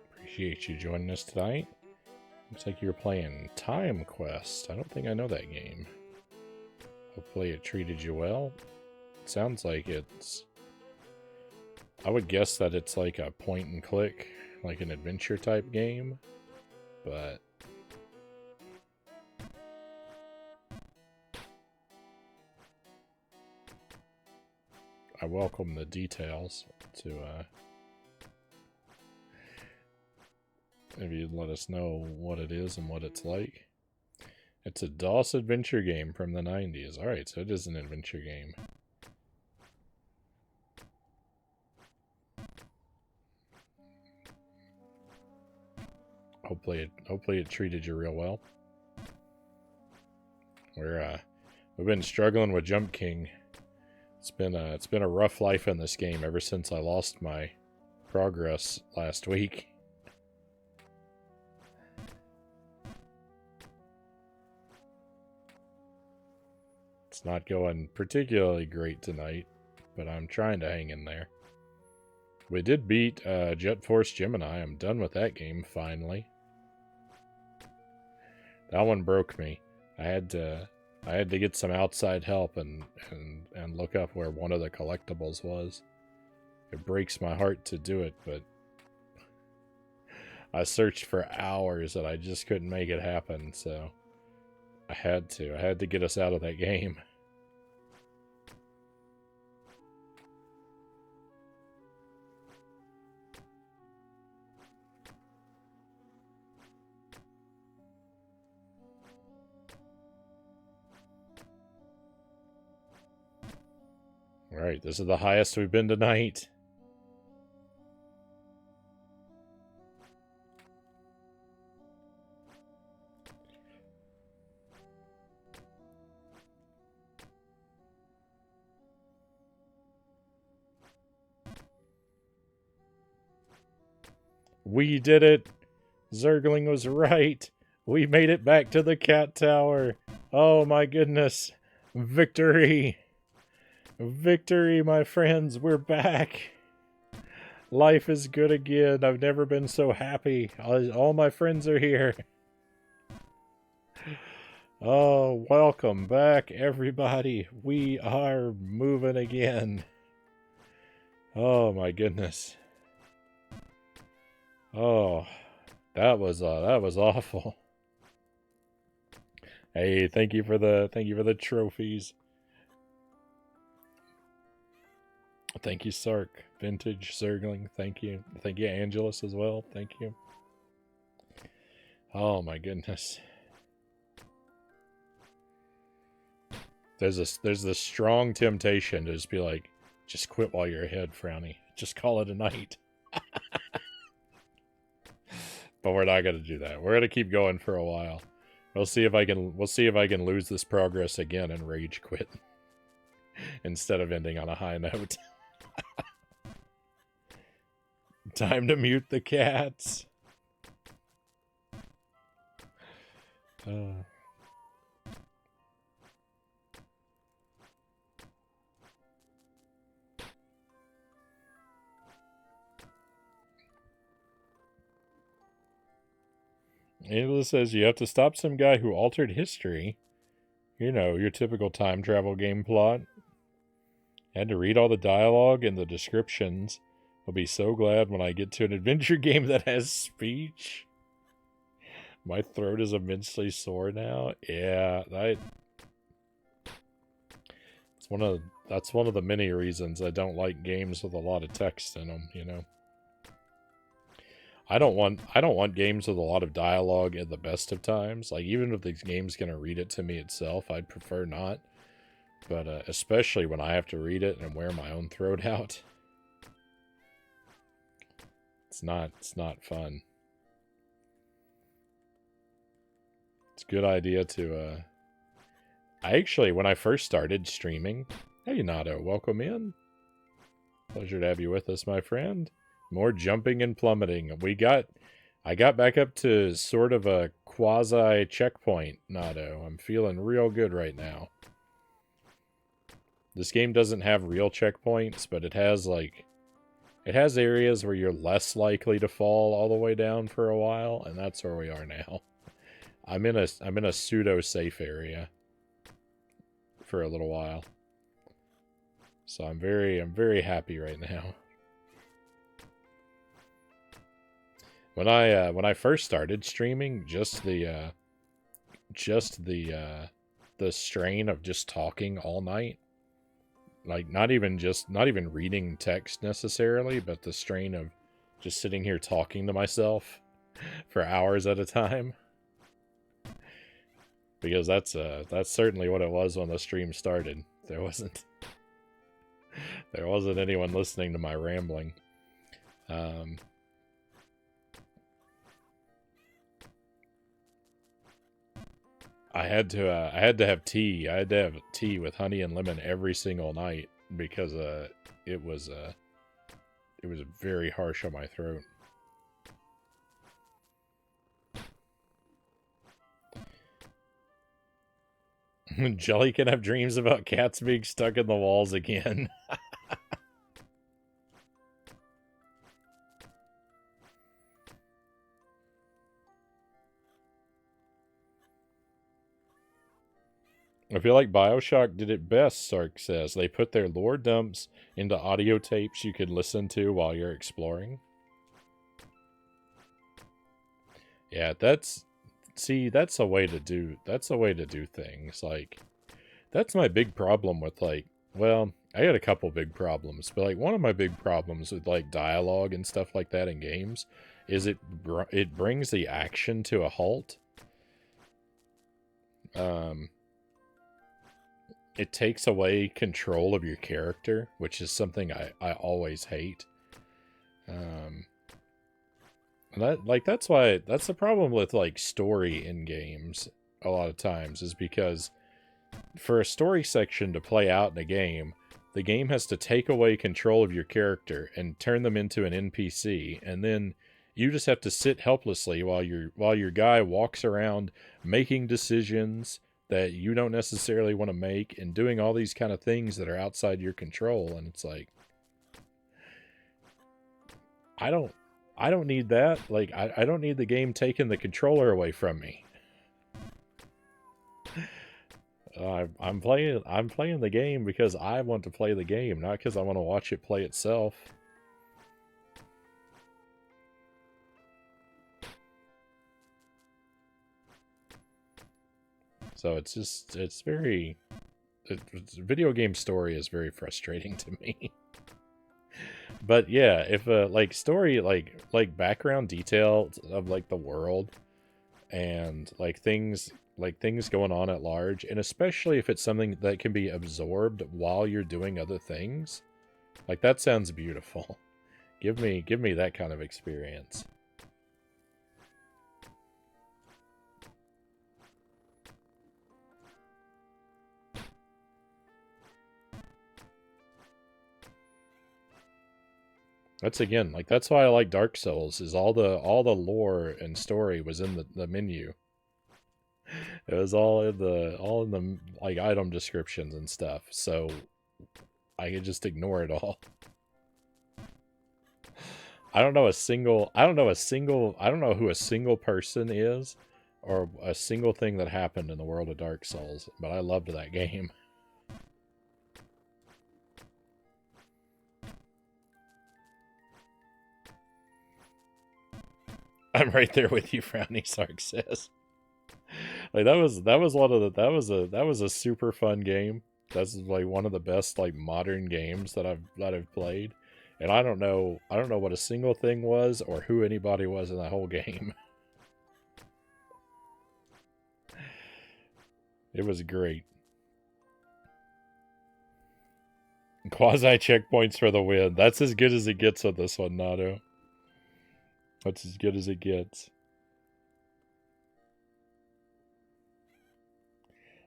Appreciate you joining us tonight. Looks like you're playing Time Quest. I don't think I know that game. Hopefully it treated you well. It sounds like it's... I would guess that it's like a point and click, like an adventure type game, but I welcome the details to if you'd let us know what it is and what it's like. It's a DOS adventure game from the 90s. Alright, so it is an adventure game. Hopefully it treated you real well. We've been struggling with Jump King. It's been a rough life in this game ever since I lost my progress last week. It's not going particularly great tonight, but I'm trying to hang in there. We did beat Jet Force Gemini. I'm done with that game, finally. That one broke me. I had to get some outside help and look up where one of the collectibles was. It breaks my heart to do it, but I searched for hours and I just couldn't make it happen, so I had to get us out of that game. Alright, this is the highest we've been tonight. We did it! Zergling was right! We made it back to the cat tower! Oh my goodness! Victory! Victory, my friends! We're back! Life is good again. I've never been so happy. All my friends are here. Oh, welcome back, everybody. We are moving again. Oh my goodness. Oh, that was awful. Hey, thank you for the trophies. Thank you, Sark. Vintage Zergling, thank you. Thank you, Angelus, as well. Thank you. Oh my goodness. There's this strong temptation to just be like, just quit while you're ahead, Frownie. Just call it a night. But we're not gonna do that. We're gonna keep going for a while. We'll see if I can lose this progress again and rage quit. Instead of ending on a high note. Time to mute the cats. Angela says you have to stop some guy who altered history. You know, your typical time travel game plot. Had to read all the dialogue and the descriptions. I'll be so glad when I get to an adventure game that has speech. My throat is immensely sore now. Yeah, that's one of the many reasons I don't like games with a lot of text in them, you know. I don't want games with a lot of dialogue at the best of times. Like, even if the game's going to read it to me itself, I'd prefer not. But especially when I have to read it and wear my own throat out. It's not fun. It's a good idea to I actually, when I first started streaming, hey Nato, welcome in. Pleasure to have you with us, my friend. More jumping and plummeting. I got back up to sort of a quasi checkpoint, Nato. I'm feeling real good right now. This game doesn't have real checkpoints, but it has areas where you're less likely to fall all the way down for a while, and that's where we are now. I'm in a pseudo safe area for a little while. So I'm very happy right now. When I first started streaming, just the strain of just talking all night, like not even reading text necessarily, but the strain of just sitting here talking to myself for hours at a time. Because that's certainly what it was when the stream started. There wasn't anyone listening to my rambling. I had to have tea. I had to have tea with honey and lemon every single night because it was very harsh on my throat. Jelly can have dreams about cats being stuck in the walls again. I feel like Bioshock did it best, Sark says. They put their lore dumps into audio tapes you could listen to while you're exploring. Yeah, that's a way to do things. Like, that's my big problem with, like, well, I got a couple big problems, but like one of my big problems with like dialogue and stuff like that in games is it brings the action to a halt. It takes away control of your character, which is something I always hate. That's why, that's the problem with like story in games a lot of times, is because for a story section to play out in a game, the game has to take away control of your character and turn them into an NPC, and then you just have to sit helplessly while your guy walks around making decisions that you don't necessarily want to make and doing all these kind of things that are outside your control. And it's like, I don't need that. Like, I don't need the game taking the controller away from me. I'm playing the game because I want to play the game, not because I want to watch it play itself. So it's video game story is very frustrating to me. But yeah, if like story, like background detail of like the world and like things going on at large, and especially if it's something that can be absorbed while you're doing other things, like that sounds beautiful. Give me that kind of experience. That's again, like that's why I like Dark Souls, is all the lore and story was in the menu. It was all in the like item descriptions and stuff, so I could just ignore it all. I don't know who a single person is, or a single thing that happened in the world of Dark Souls, but I loved that game. I'm right there with you, Frownie, Sark says. Like that was one of the that was a super fun game. That's like one of the best like modern games that I've played. And I don't know what a single thing was or who anybody was in that whole game. It was great. Quasi checkpoints for the win. That's as good as it gets on this one, Nato. That's as good as it gets.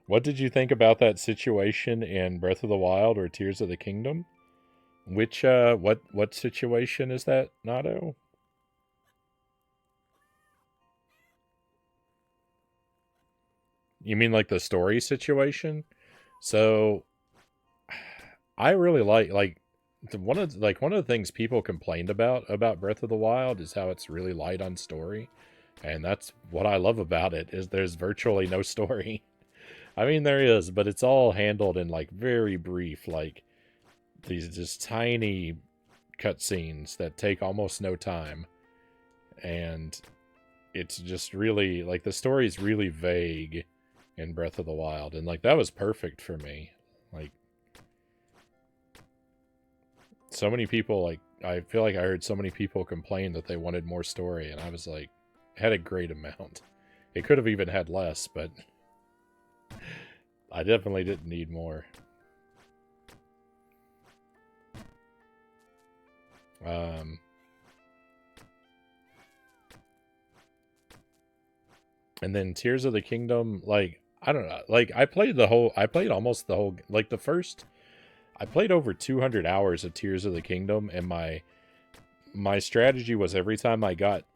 What did you think about that situation in Breath of the Wild or Tears of the Kingdom? Which what situation is that, Nato? You mean like the story situation? So I really like one of the things people complained about Breath of the Wild is how it's really light on story. And that's what I love about it, is there's virtually no story. I mean, there is, but it's all handled in like very brief, like these just tiny cutscenes that take almost no time. And it's just really like the story's really vague in Breath of the Wild, and like that was perfect for me. Like so many people, like I feel like I heard so many people complain that they wanted more story, and I was like, had a great amount. It could have even had less, but I definitely didn't need more. And then Tears of the Kingdom, like I don't know, like I played almost the whole, like the first, I played over 200 hours of Tears of the Kingdom, and my strategy was every time I got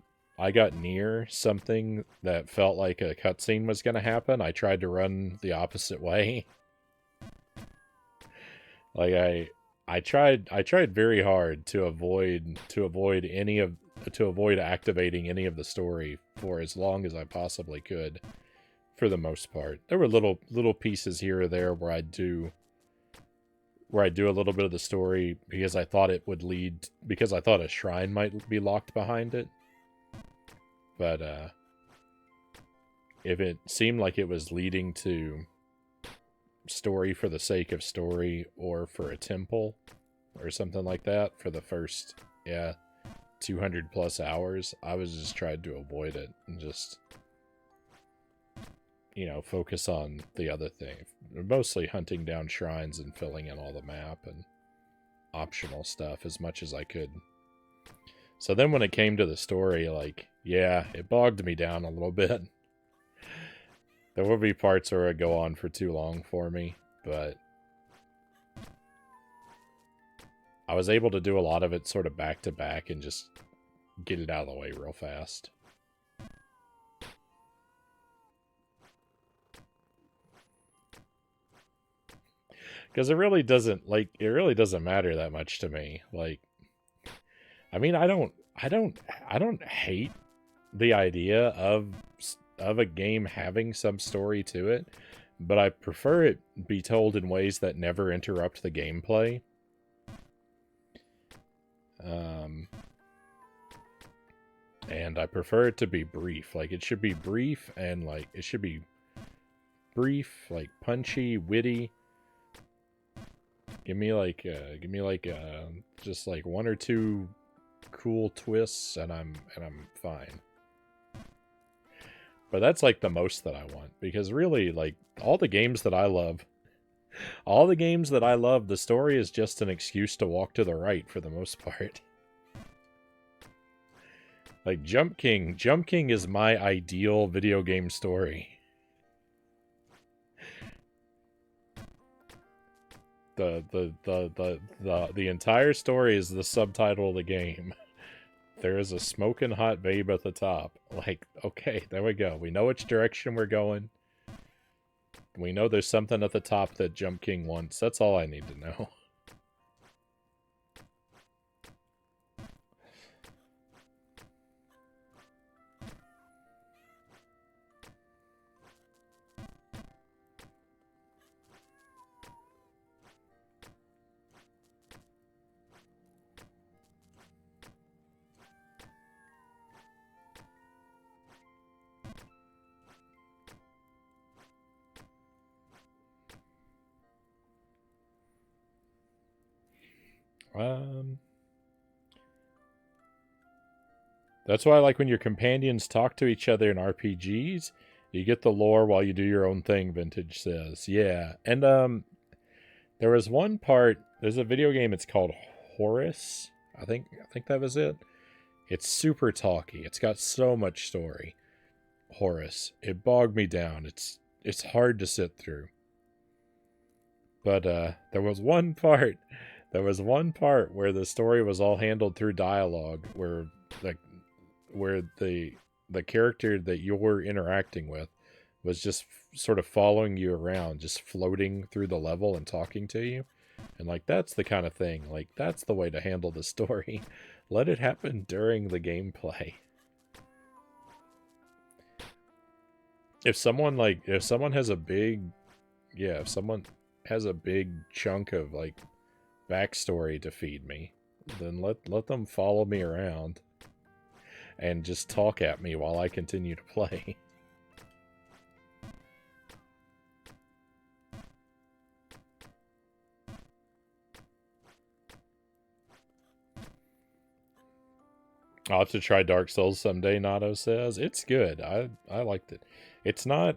near something that felt like a cutscene was going to happen, I tried to run the opposite way. Like I tried very hard to avoid activating any of the story for as long as I possibly could. for the most part. There were little pieces here or there where I do a little bit of the story because I thought it would lead, because I thought a shrine might be locked behind it. But if it seemed like it was leading to story for the sake of story or for a temple or something like that for the first 200 plus hours, I was just trying to avoid it and just, focus on the other thing. Mostly hunting down shrines and filling in all the map and optional stuff as much as I could. So then when it came to the story, it bogged me down a little bit. There will be parts where it go on for too long for me, but I was able to do a lot of it sort of back to back and just get it out of the way real fast. Because it really doesn't matter that much to me. I mean, I don't hate the idea of a game having some story to it, but I prefer it be told in ways that never interrupt the gameplay. And I prefer it to be brief. It should be brief and punchy, witty. Give me just one or two cool twists and I'm fine. But that's the most that I want, because really all the games that I love, the story is just an excuse to walk to the right for the most part. Jump King is my ideal video game story. The entire story is the subtitle of the game. There is a smoking hot babe at the top. Okay, there we go. We know which direction we're going. We know there's something at the top that Jump King wants. That's all I need to know. That's why I like when your companions talk to each other in RPGs. You get the lore while you do your own thing, Vintage says. Yeah. And there was one part, there's a video game, it's called Horus. I think that was it. It's super talky. It's got so much story. Horus. It bogged me down. It's hard to sit through. But there was one part where the story was all handled through dialogue, where the character that you're interacting with was just sort of following you around, just floating through the level and talking to you. And that's the kind of thing, that's the way to handle the story. Let it happen during the gameplay. If someone has a big chunk of backstory to feed me, then let them follow me around and just talk at me while I continue to play. I'll have to try Dark Souls someday, Nato says. It's good. I liked it. It's not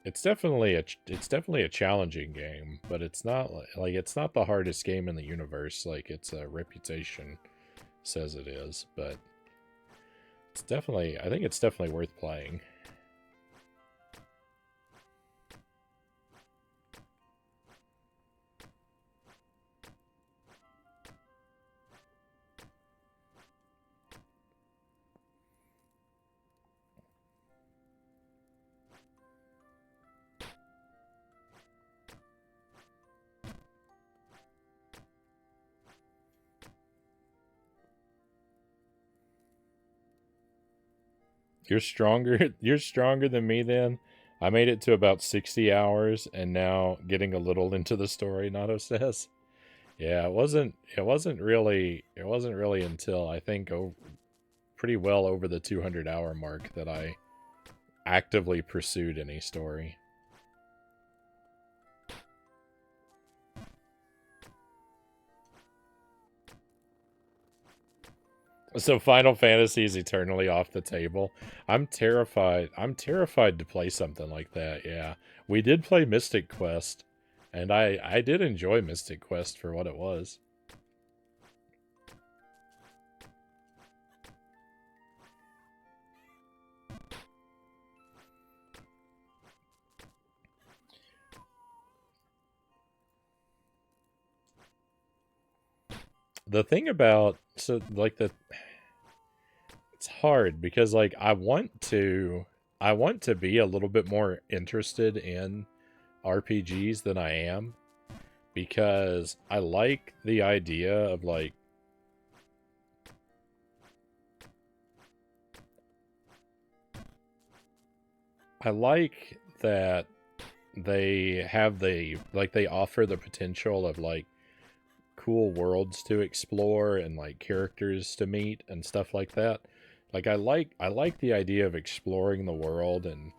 it's definitely a challenging game, but it's not it's not the hardest game in the universe like its reputation says it is, but I think it's definitely worth playing. You're stronger. You're stronger than me. Then I made it to about 60 hours, and now getting a little into the story. Nato says, "Yeah, it wasn't. It wasn't really. It wasn't really until I think pretty well over the 200-hour mark that I actively pursued any story." So Final Fantasy is eternally off the table. I'm terrified. I'm terrified to play something like that. Yeah. We did play Mystic Quest, and I did enjoy Mystic Quest for what it was. The thing about it's hard because like I want to be a little bit more interested in RPGs than I am, because I like the idea of like I like that they have they offer the potential of like cool worlds to explore and like characters to meet and stuff like that. Like I like the idea of exploring the world and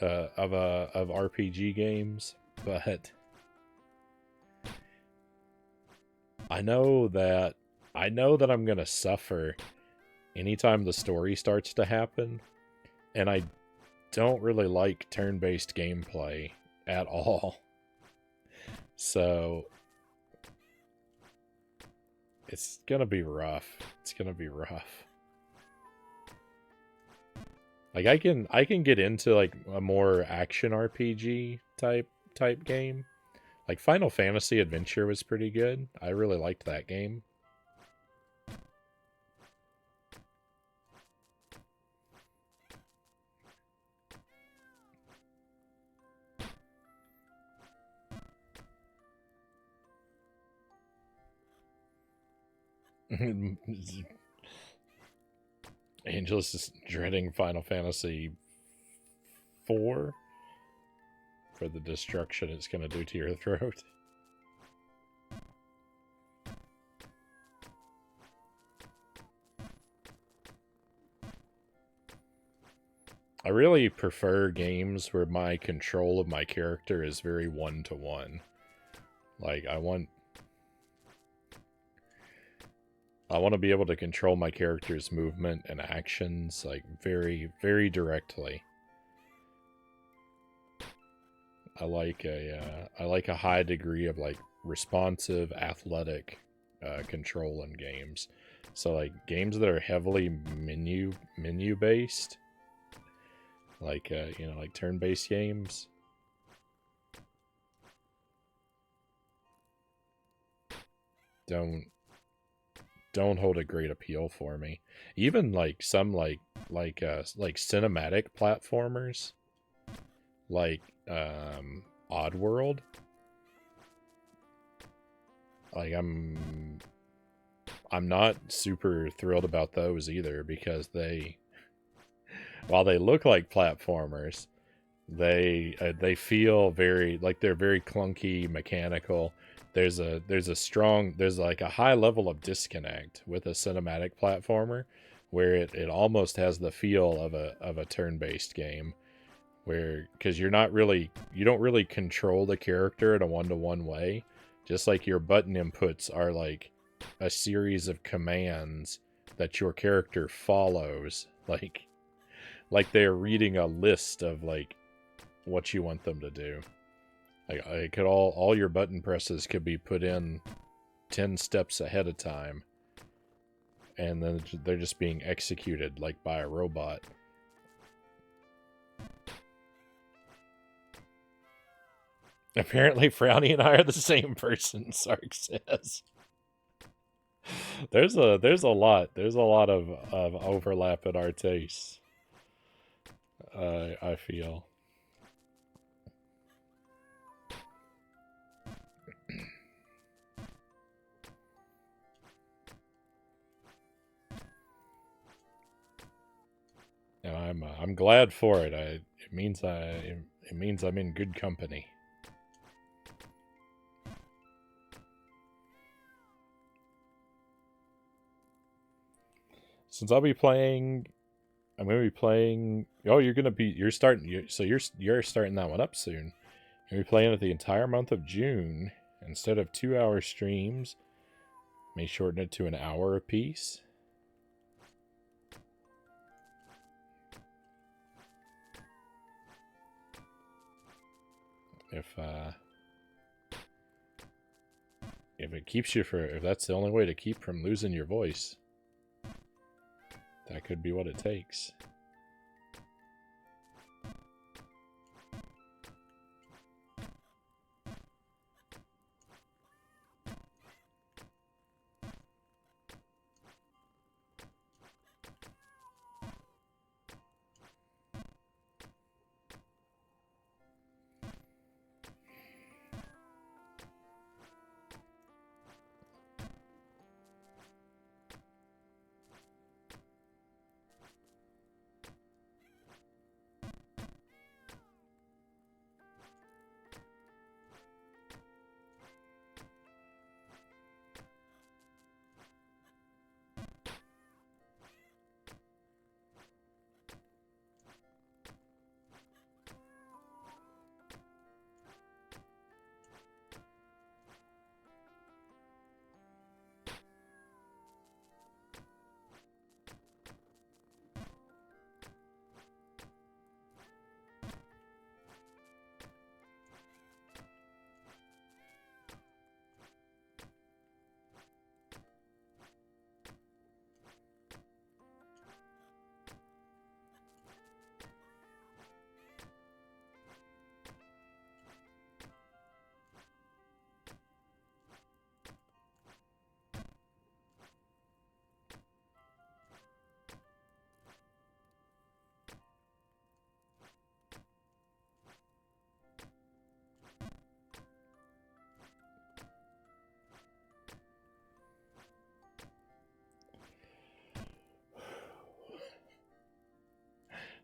of RPG games, but I know that I'm going to suffer anytime the story starts to happen, and I don't really like turn-based gameplay at all. So it's going to be rough. It's going to be rough. Like I can get into like a more action RPG type game. Like Final Fantasy Adventure was pretty good. I really liked that game. Angelus is dreading Final Fantasy 4 for the destruction it's going to do to your throat. I really prefer games where my control of my character is very one-to-one. Like I want to be able to control my character's movement and actions like very, very directly. I like a high degree of like responsive, athletic control in games. So like games that are heavily menu based, like like turn based games. Don't hold a great appeal for me. Even like some like cinematic platformers, like Oddworld. Like I'm not super thrilled about those either, because while they look like platformers, they feel very like they're very clunky, mechanical. There's like a high level of disconnect with a cinematic platformer, where it almost has the feel of a turn-based game, where because you don't really control the character in a one-to-one way, just like your button inputs are like a series of commands that your character follows, like they're reading a list of like what you want them to do. Like I could all your button presses could be put in 10 steps ahead of time, and then they're just being executed like by a robot. Apparently Frownie and I are the same person, Sark says. There's a lot of overlap in our tastes. I feel. I'm glad for it. It means I'm in good company. Since I'm going to be playing. Oh, you're starting. So you're starting that one up soon. You'll be playing it the entire month of June instead of 2-hour streams. May shorten it to an hour apiece. If it keeps you if that's the only way to keep from losing your voice, that could be what it takes.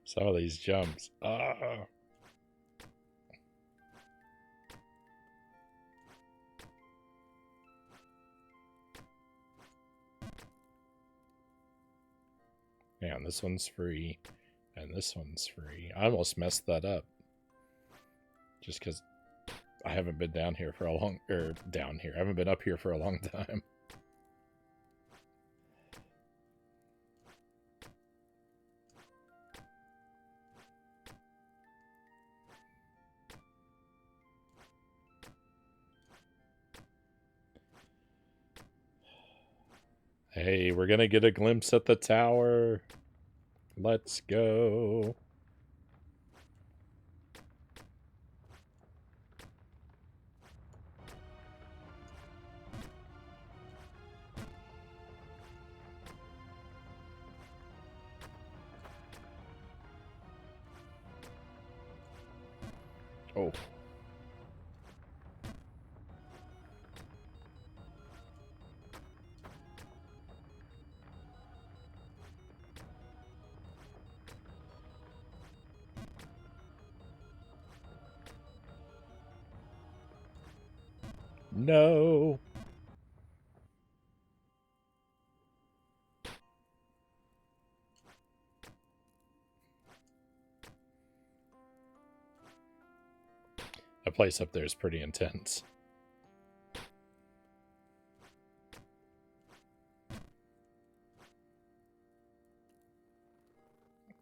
Some of these jumps. Man, this one's free. And this one's free. I almost messed that up. Just because I haven't been down here for a long... I haven't been up here for a long time. Hey, we're gonna get a glimpse at the tower. Let's go. Oh. No. That place up there is pretty intense.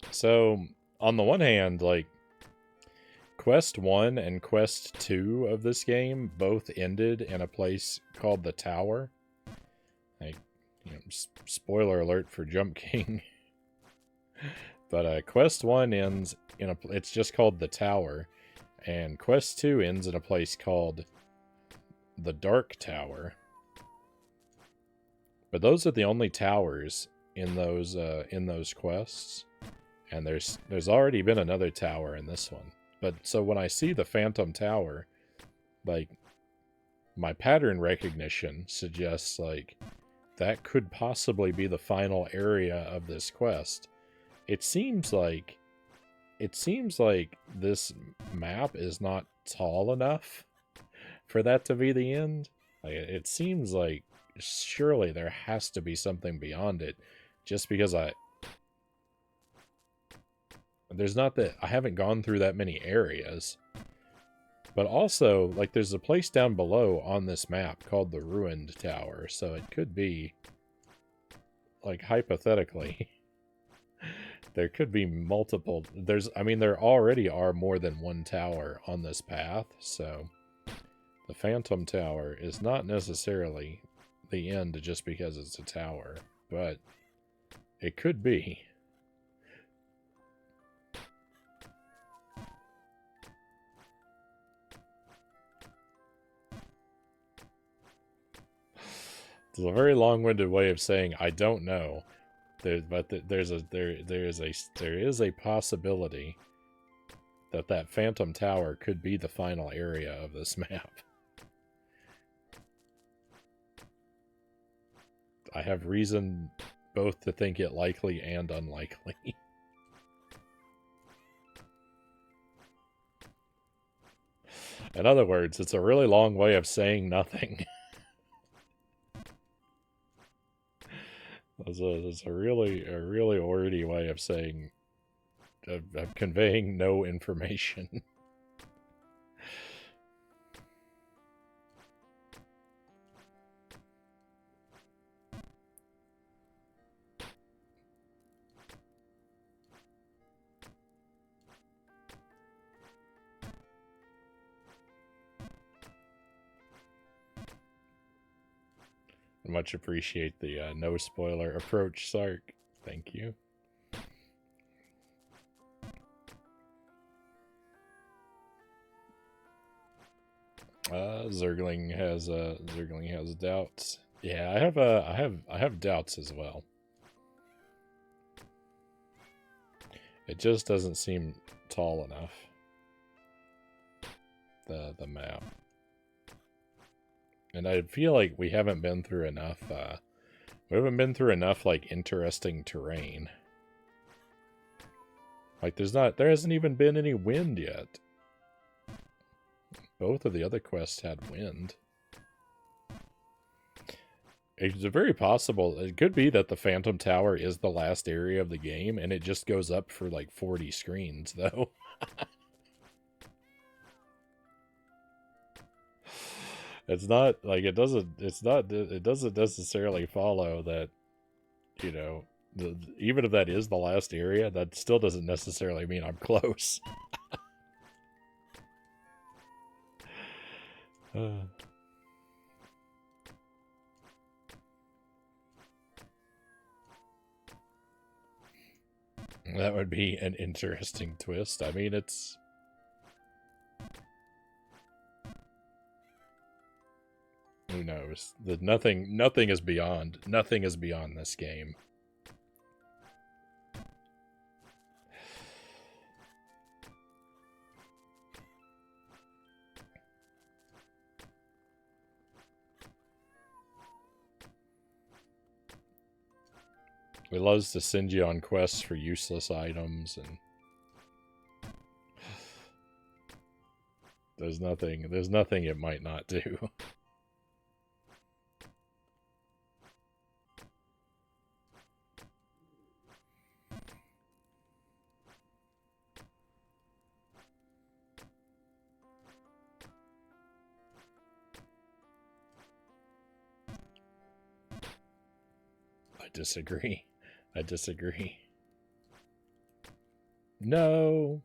So, on the one hand, like, Quest 1 and Quest 2 of this game both ended in a place called the Tower. Like, spoiler alert for Jump King. But Quest 1 ends in it's just called the Tower. And Quest 2 ends in a place called the Dark Tower. But those are the only towers in those quests. And there's already been another tower in this one. But so when I see the Phantom Tower, like, my pattern recognition suggests, like, that could possibly be the final area of this quest. It seems like it seems like this map is not tall enough for that to be the end. Like, it seems like surely there has to be something beyond it, just because there's not that I haven't gone through that many areas. But also, like, there's a place down below on this map called the Ruined Tower, so it could be, like, hypothetically, there could be multiple. I mean, there already are more than one tower on this path, so the Phantom Tower is not necessarily the end just because it's a tower, but it could be. It's a very long-winded way of saying I don't know. There is a possibility that Phantom Tower could be the final area of this map. I have reason both to think it likely and unlikely. In other words, it's a really long way of saying nothing. It's a really wordy way of saying, of conveying no information. Much appreciate the no spoiler approach, Sark. Thank you. Zergling has doubts. Yeah, I have doubts as well. It just doesn't seem tall enough. The map. And I feel like we haven't been through enough like interesting terrain. Like there hasn't even been any wind yet. Both of the other quests had wind. It's very possible. It could be that the Phantom Tower is the last area of the game, and it just goes up for like 40 screens, though. It's not like it doesn't necessarily follow that, you know, even if that is the last area, that still doesn't necessarily mean I'm close. That would be an interesting twist. I mean, it's... Who knows? Nothing is beyond this game. It loves to send you on quests for useless items, and there's nothing it might not do. I disagree. No.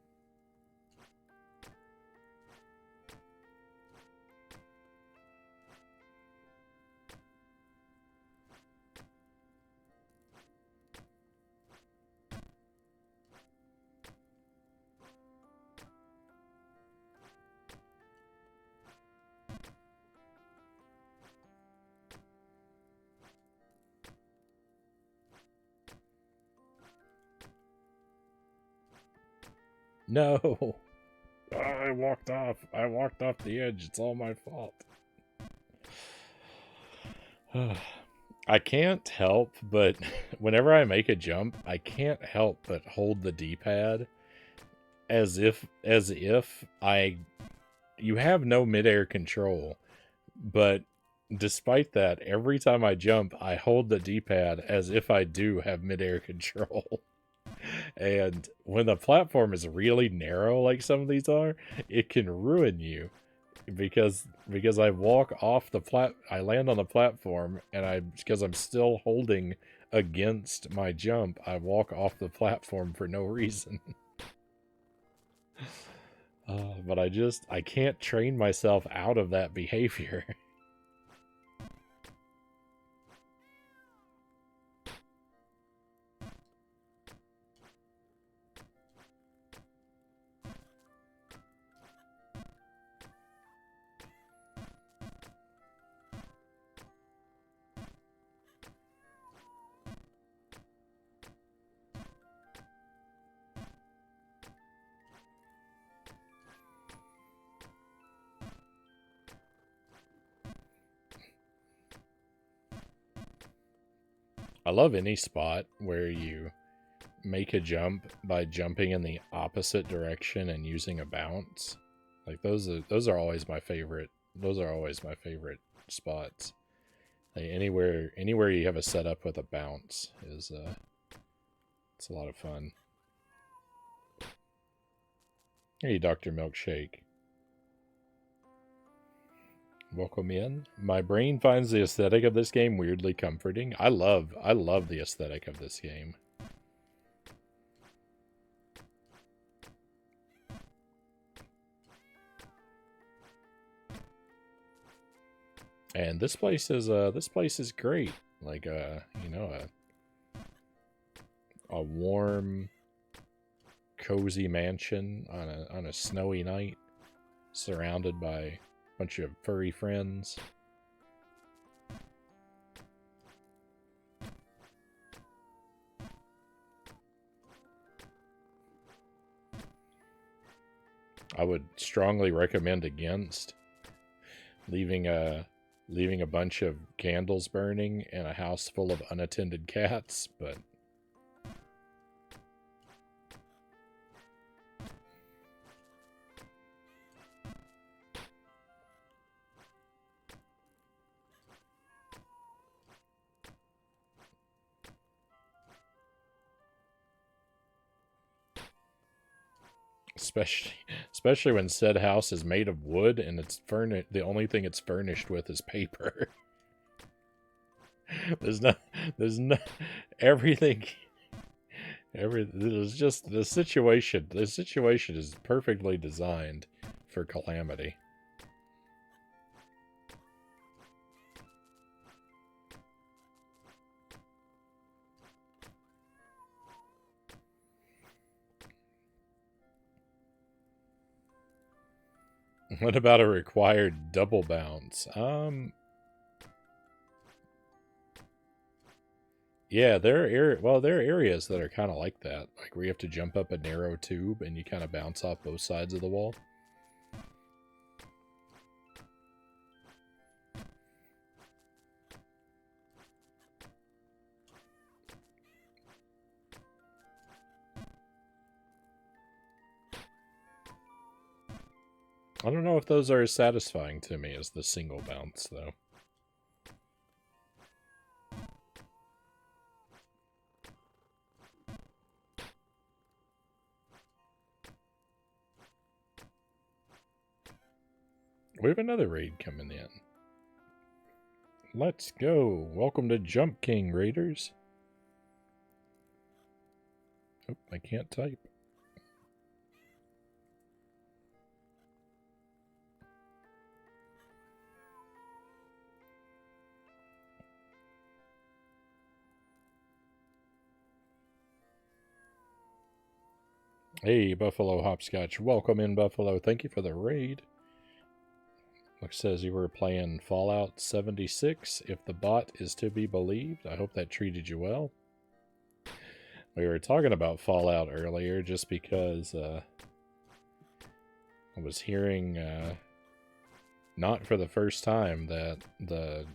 No. I walked off the edge. It's all my fault. I can't help but, whenever I make a jump, I can't help but hold the D-pad as if you have no midair control, but despite that, every time I jump, I hold the D-pad as if I do have midair control. And when the platform is really narrow, like some of these are, it can ruin you because I walk off the I land on the platform, and because I'm still holding against my jump, I walk off the platform for no reason. But I can't train myself out of that behavior. I love any spot where you make a jump by jumping in the opposite direction and using a bounce. Like those are always my favorite. Those are always my favorite spots. Like anywhere you have a setup with a bounce is it's a lot of fun. Hey, Dr. Milkshake. Welcome in. My brain finds the aesthetic of this game weirdly comforting. I love the aesthetic of this game. And this place is great. Like you know, a warm, cozy mansion on a snowy night, surrounded by a bunch of furry friends. I would strongly recommend against leaving a bunch of candles burning in a house full of unattended cats, but especially when said house is made of wood and it's furnished. The only thing it's furnished with is paper. there's no everything. There's just the situation. The situation is perfectly designed for calamity. What about a required double bounce? Yeah, there are areas that are kind of like that, like where you have to jump up a narrow tube and you kind of bounce off both sides of the wall. I don't know if those are as satisfying to me as the single bounce, though. We have another raid coming in. Let's go. Welcome to Jump King, Raiders. Oh, I can't type. Hey, Buffalo Hopscotch. Welcome in, Buffalo. Thank you for the raid. Look, says you were playing Fallout 76, if the bot is to be believed. I hope that treated you well. We were talking about Fallout earlier just because I was hearing, not for the first time, that the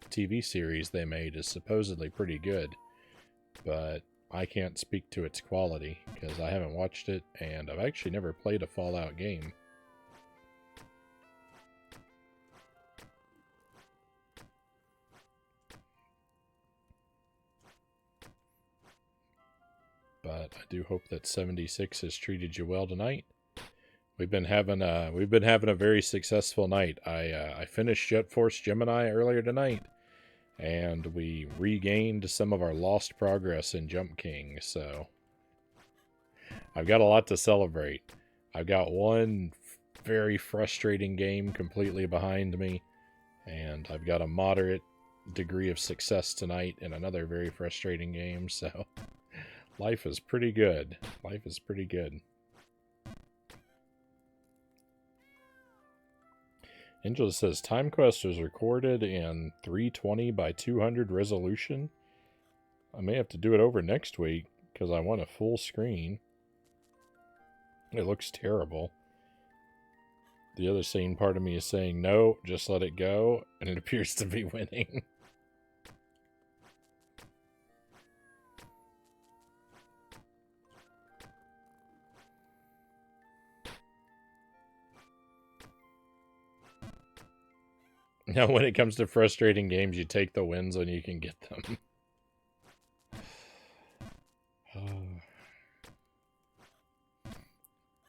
TV series they made is supposedly pretty good. But I can't speak to its quality because I haven't watched it, and I've actually never played a Fallout game. But I do hope that 76 has treated you well tonight. We've been having a very successful night. I finished Jet Force Gemini earlier tonight, and we regained some of our lost progress in Jump King. So I've got a lot to celebrate. I've got one very frustrating game completely behind me, and I've got a moderate degree of success tonight in another very frustrating game. So life is pretty good. Life is pretty good. Angela says, Time Quest was recorded in 320 by 200 resolution. I may have to do it over next week because I want a full screen. It looks terrible. The other sane part of me is saying, no, just let it go, and it appears to be winning. Now, when it comes to frustrating games, you take the wins when you can get them.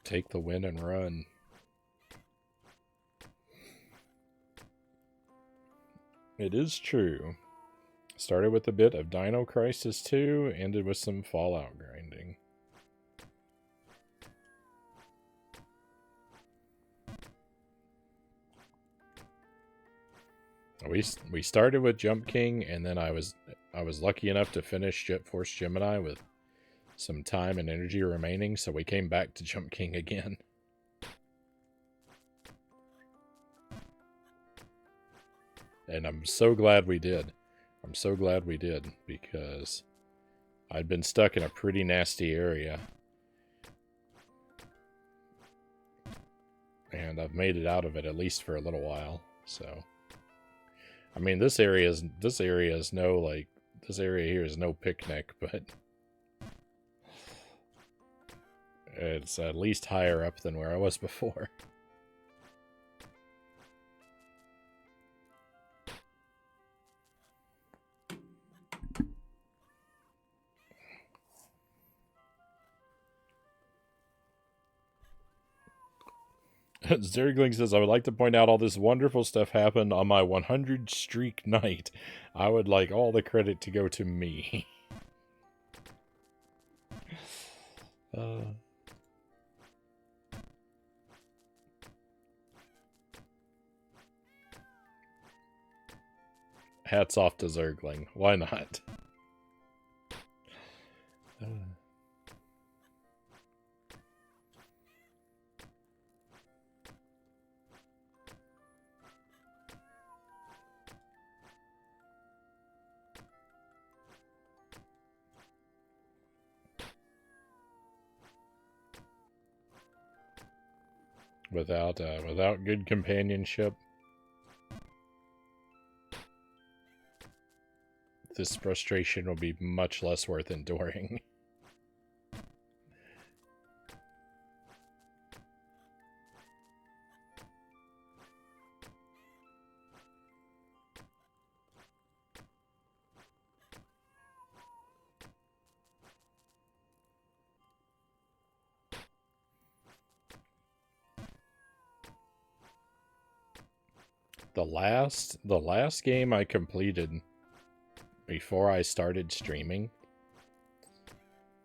Take the win and run. It is true. Started with a bit of Dino Crisis 2, ended with some Fallout grinding. We started with Jump King, and then I was lucky enough to finish Jet Force Gemini with some time and energy remaining, so we came back to Jump King again. And I'm so glad we did. I'm so glad we did, because I'd been stuck in a pretty nasty area. And I've made it out of it, at least for a little while, so... I mean, this area here is no picnic, but it's at least higher up than where I was before. Zergling says, I would like to point out all this wonderful stuff happened on my 100 streak night. I would like all the credit to go to me. Hats off to Zergling. Why not? Without good companionship, this frustration will be much less worth enduring. The last game I completed before I started streaming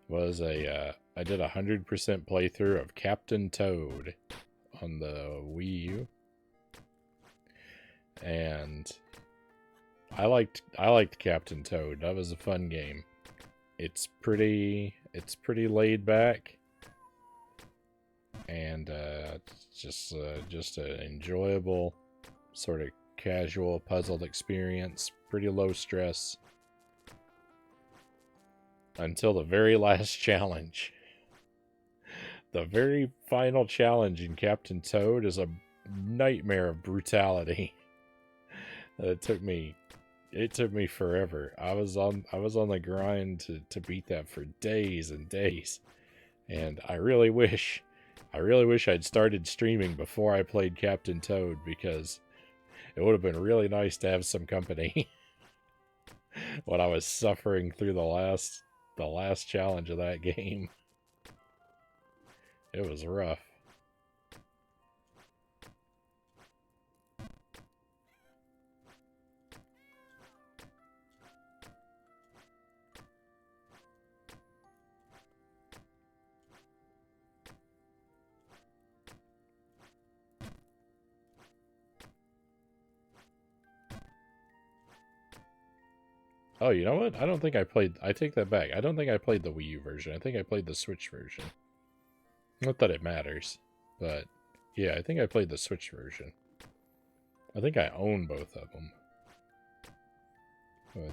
was I did 100% playthrough of Captain Toad on the Wii U, and I liked Captain Toad. That was a fun game. It's pretty laid back, and just an enjoyable sort of casual puzzled experience. Pretty low stress until the very last challenge. The very final challenge in Captain Toad is a nightmare of brutality. It took me It took me forever. I was on the grind to beat that for days and days. And I really wish I'd started streaming before I played Captain Toad, because it would have been really nice to have some company when I was suffering through the last challenge of that game. It was rough. Oh, you know what? I take that back. I don't think I played the Wii U version. I think I played the Switch version. Not that it matters, but yeah, I think I played the Switch version. I think I own both of them. Oh,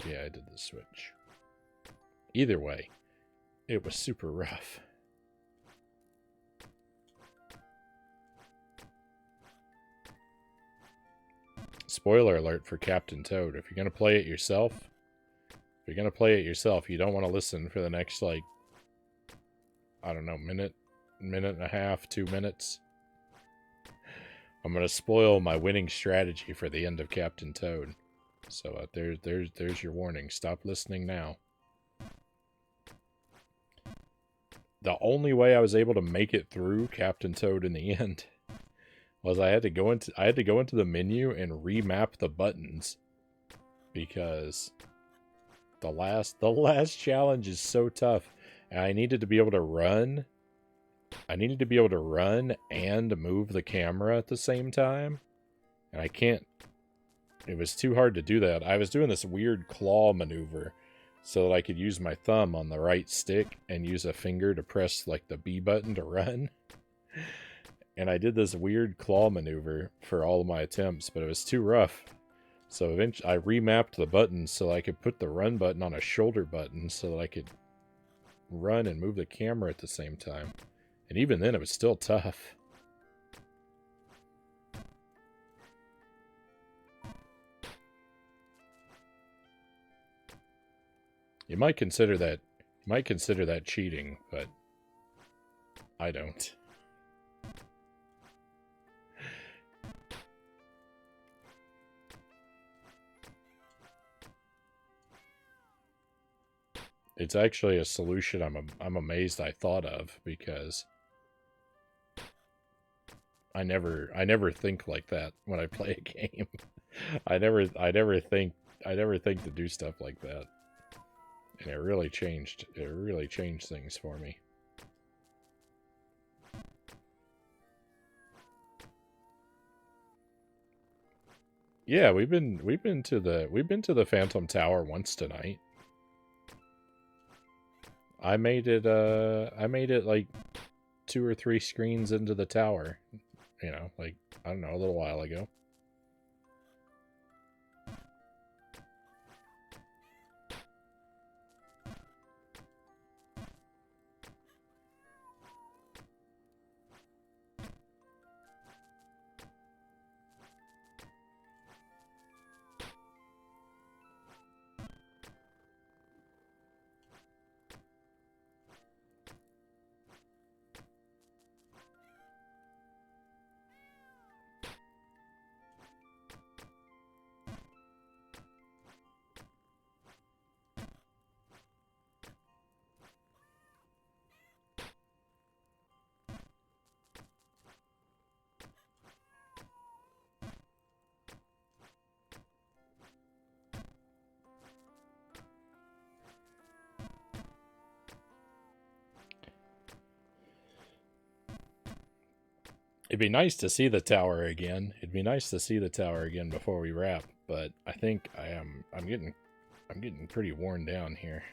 yeah, I did the Switch. Either way, it was super rough. Spoiler alert for Captain Toad. If you're going to play it yourself, you don't want to listen for the next, like, I don't know, minute and a half, 2 minutes. I'm going to spoil my winning strategy for the end of Captain Toad. So there's your warning. Stop listening now. The only way I was able to make it through Captain Toad in the end was I had to go into the menu and remap the buttons, because the last challenge is so tough, and I needed to be able to run. I needed to be able to run and move the camera at the same time, and I can't. It was too hard to do that. I was doing this weird claw maneuver so that I could use my thumb on the right stick and use a finger to press, like, the B button to run. And I did this weird claw maneuver for all of my attempts, but it was too rough. So eventually I remapped the buttons so I could put the run button on a shoulder button so that I could run and move the camera at the same time. And even then, it was still tough. You might consider that cheating, but I don't. It's actually a solution I'm amazed I thought of, because I never think like that when I play a game. I never think to do stuff like that. And it really changed things for me. Yeah, we've been to the Phantom Tower once tonight. I made it like 2 or 3 screens into the tower, you know, like, I don't know, a little while ago. It'd be nice to see the tower again. Before we wrap, but I think I'm getting pretty worn down here.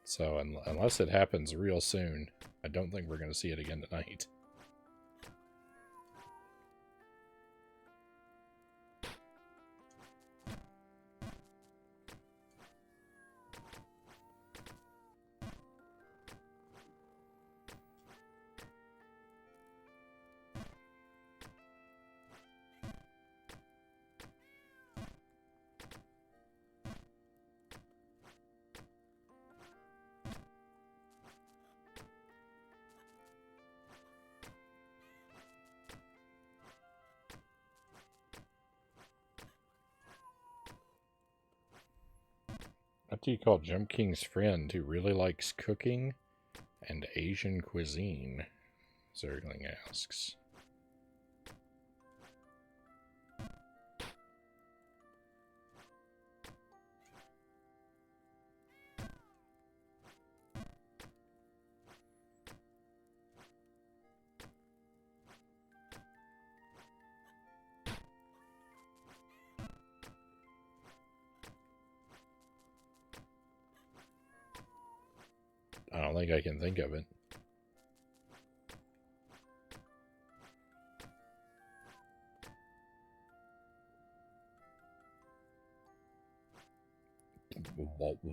So unless it happens real soon, I don't think we're going to see it again tonight. What do you call Jump King's friend who really likes cooking and Asian cuisine? Zergling asks. I don't think I can think of it.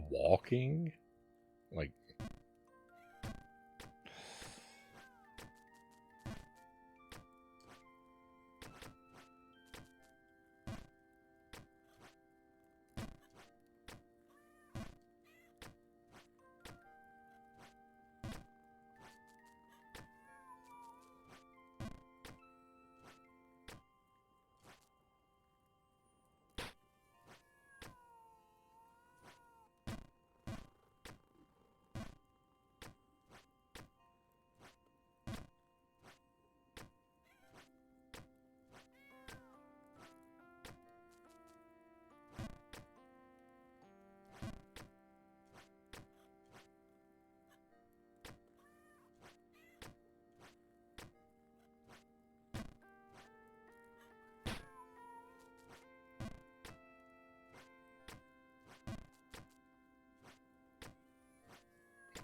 Walking? Like...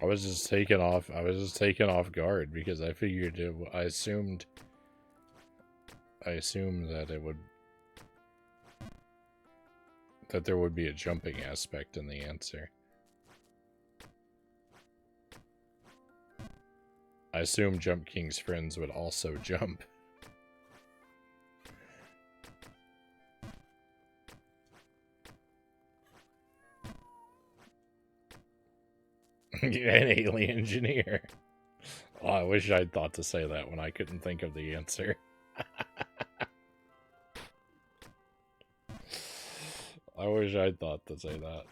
I was just taken off guard because I figured I assumed that it would, that there would be a jumping aspect in the answer. I assumed Jump King's friends would also jump. An alien engineer. Oh, I wish I'd thought to say that when I couldn't think of the answer. I wish I'd thought to say that.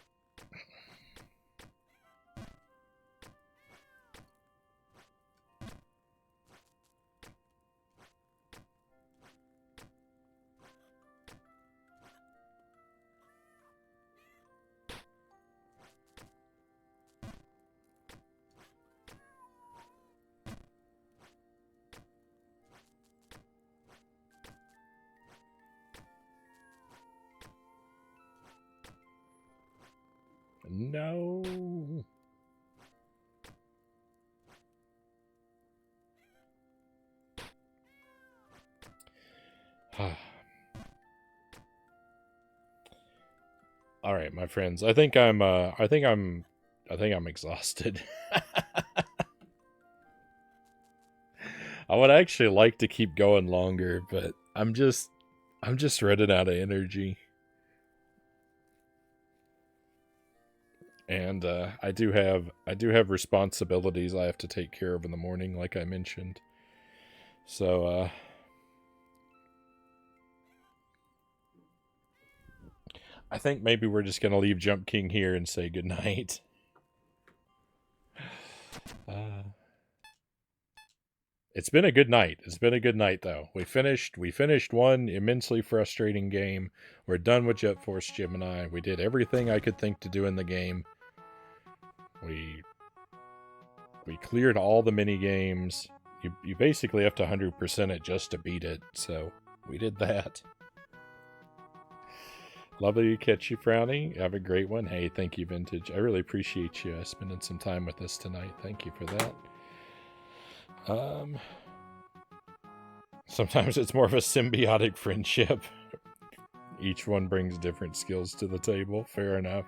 No. All right, my friends. I think I'm exhausted. I would actually like to keep going longer, but I'm just running out of energy. And I do have responsibilities I have to take care of in the morning, like I mentioned. So I think maybe we're just gonna leave Jump King here and say goodnight. It's been a good night. It's been a good night, though. We finished one immensely frustrating game. We're done with Jet Force Gemini. We did everything I could think to do in the game. We cleared all the mini games. You basically have to 100% it just to beat it. So we did that. Lovely to catch you, Frownie. Have a great one. Hey, thank you, Vintage. I really appreciate you spending some time with us tonight. Thank you for that. Sometimes it's more of a symbiotic friendship. Each one brings different skills to the table. Fair enough.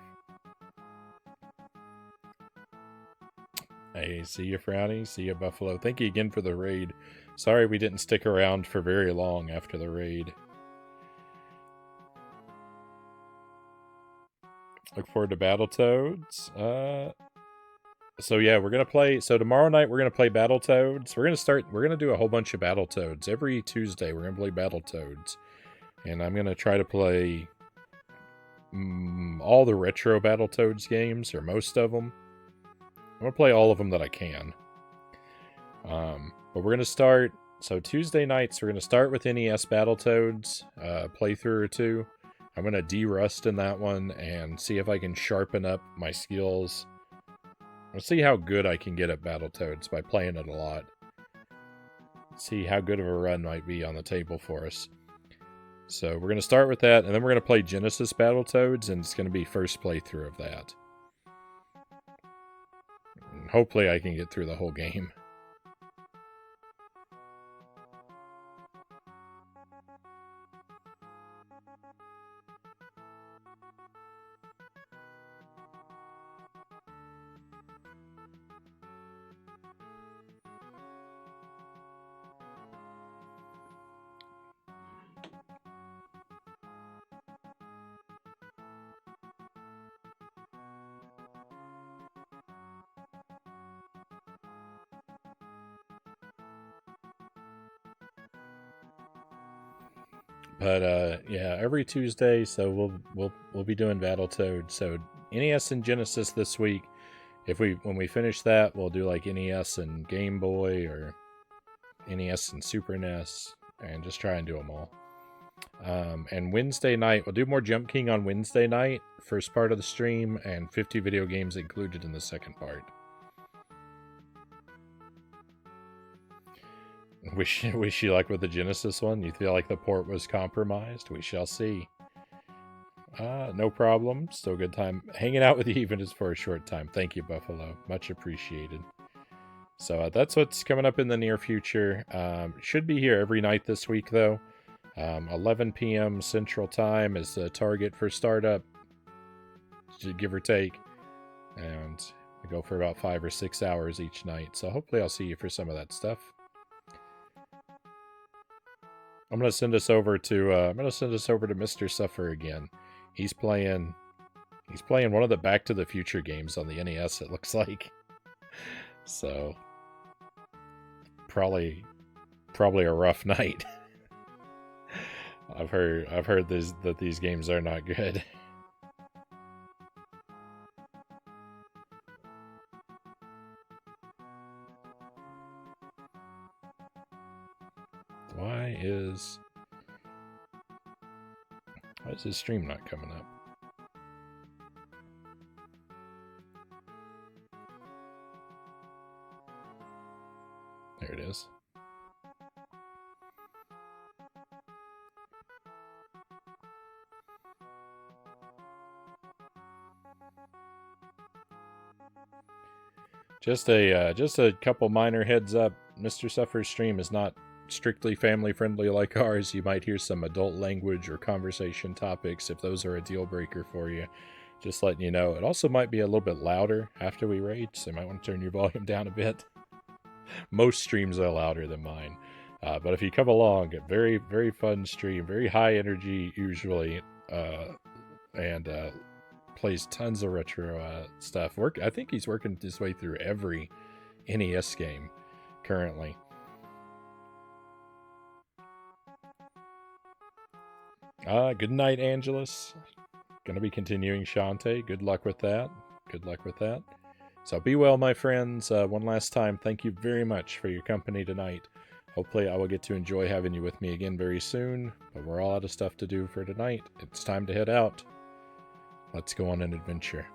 Hey, see you, Frownie. See you, Buffalo. Thank you again for the raid. Sorry we didn't stick around for very long after the raid. Look forward to Battletoads. So yeah, we're gonna play. So tomorrow night we're gonna play Battletoads. We're gonna do a whole bunch of Battletoads every Tuesday. We're gonna play Battletoads, and I'm gonna try to play all the retro Battletoads games, or most of them. I'm going to play all of them that I can. But we're going to start... So Tuesday nights, we're going to start with NES Battletoads, playthrough or two. I'm going to de-rust in that one and see if I can sharpen up my skills. I'll see how good I can get at Battletoads by playing it a lot. See how good of a run might be on the table for us. So we're going to start with that, and then we're going to play Genesis Battletoads, and it's going to be first playthrough of that. And hopefully I can get through the whole game. But yeah, every Tuesday, so we'll be doing Battletoads. So NES and Genesis this week. When we finish that, we'll do like NES and Game Boy, or NES and Super NES, and just try and do them all. And Wednesday night, we'll do more Jump King on Wednesday night, first part of the stream, and 50 video games included in the second part. Wish you luck with the Genesis one. You feel like the port was compromised? We shall see. No problem. Still good time hanging out with you, even just for a short time. Thank you, Buffalo. Much appreciated. So that's what's coming up in the near future. Should be here every night this week, though. 11 p.m. Central Time is the target for startup, give or take. And we go for about 5 or 6 hours each night. So hopefully I'll see you for some of that stuff. I'm gonna send us over to Mr. Suffer again. He's playing one of the Back to the Future games on the NES, it looks like. So probably a rough night. I've heard that these games are not good. Why is his stream not coming up? There it is. Just a couple minor heads up. Mr. Suffer's stream is not strictly family friendly like ours. You might hear some adult language or conversation topics. If those are a deal breaker for you, just letting you know. It also might be a little bit louder after we raid, so you might want to turn your volume down a bit. Most streams are louder than mine, but if you come along, a very, very fun stream, very high energy usually, and plays tons of retro stuff. I think he's working his way through every NES game currently. Good night, Angelus. Gonna be continuing Shantae. Good luck with that. So be well, my friends. One last time, thank you very much for your company tonight. Hopefully I will get to enjoy having you with me again very soon, but we're all out of stuff to do for tonight. It's time to head out. Let's go on an adventure.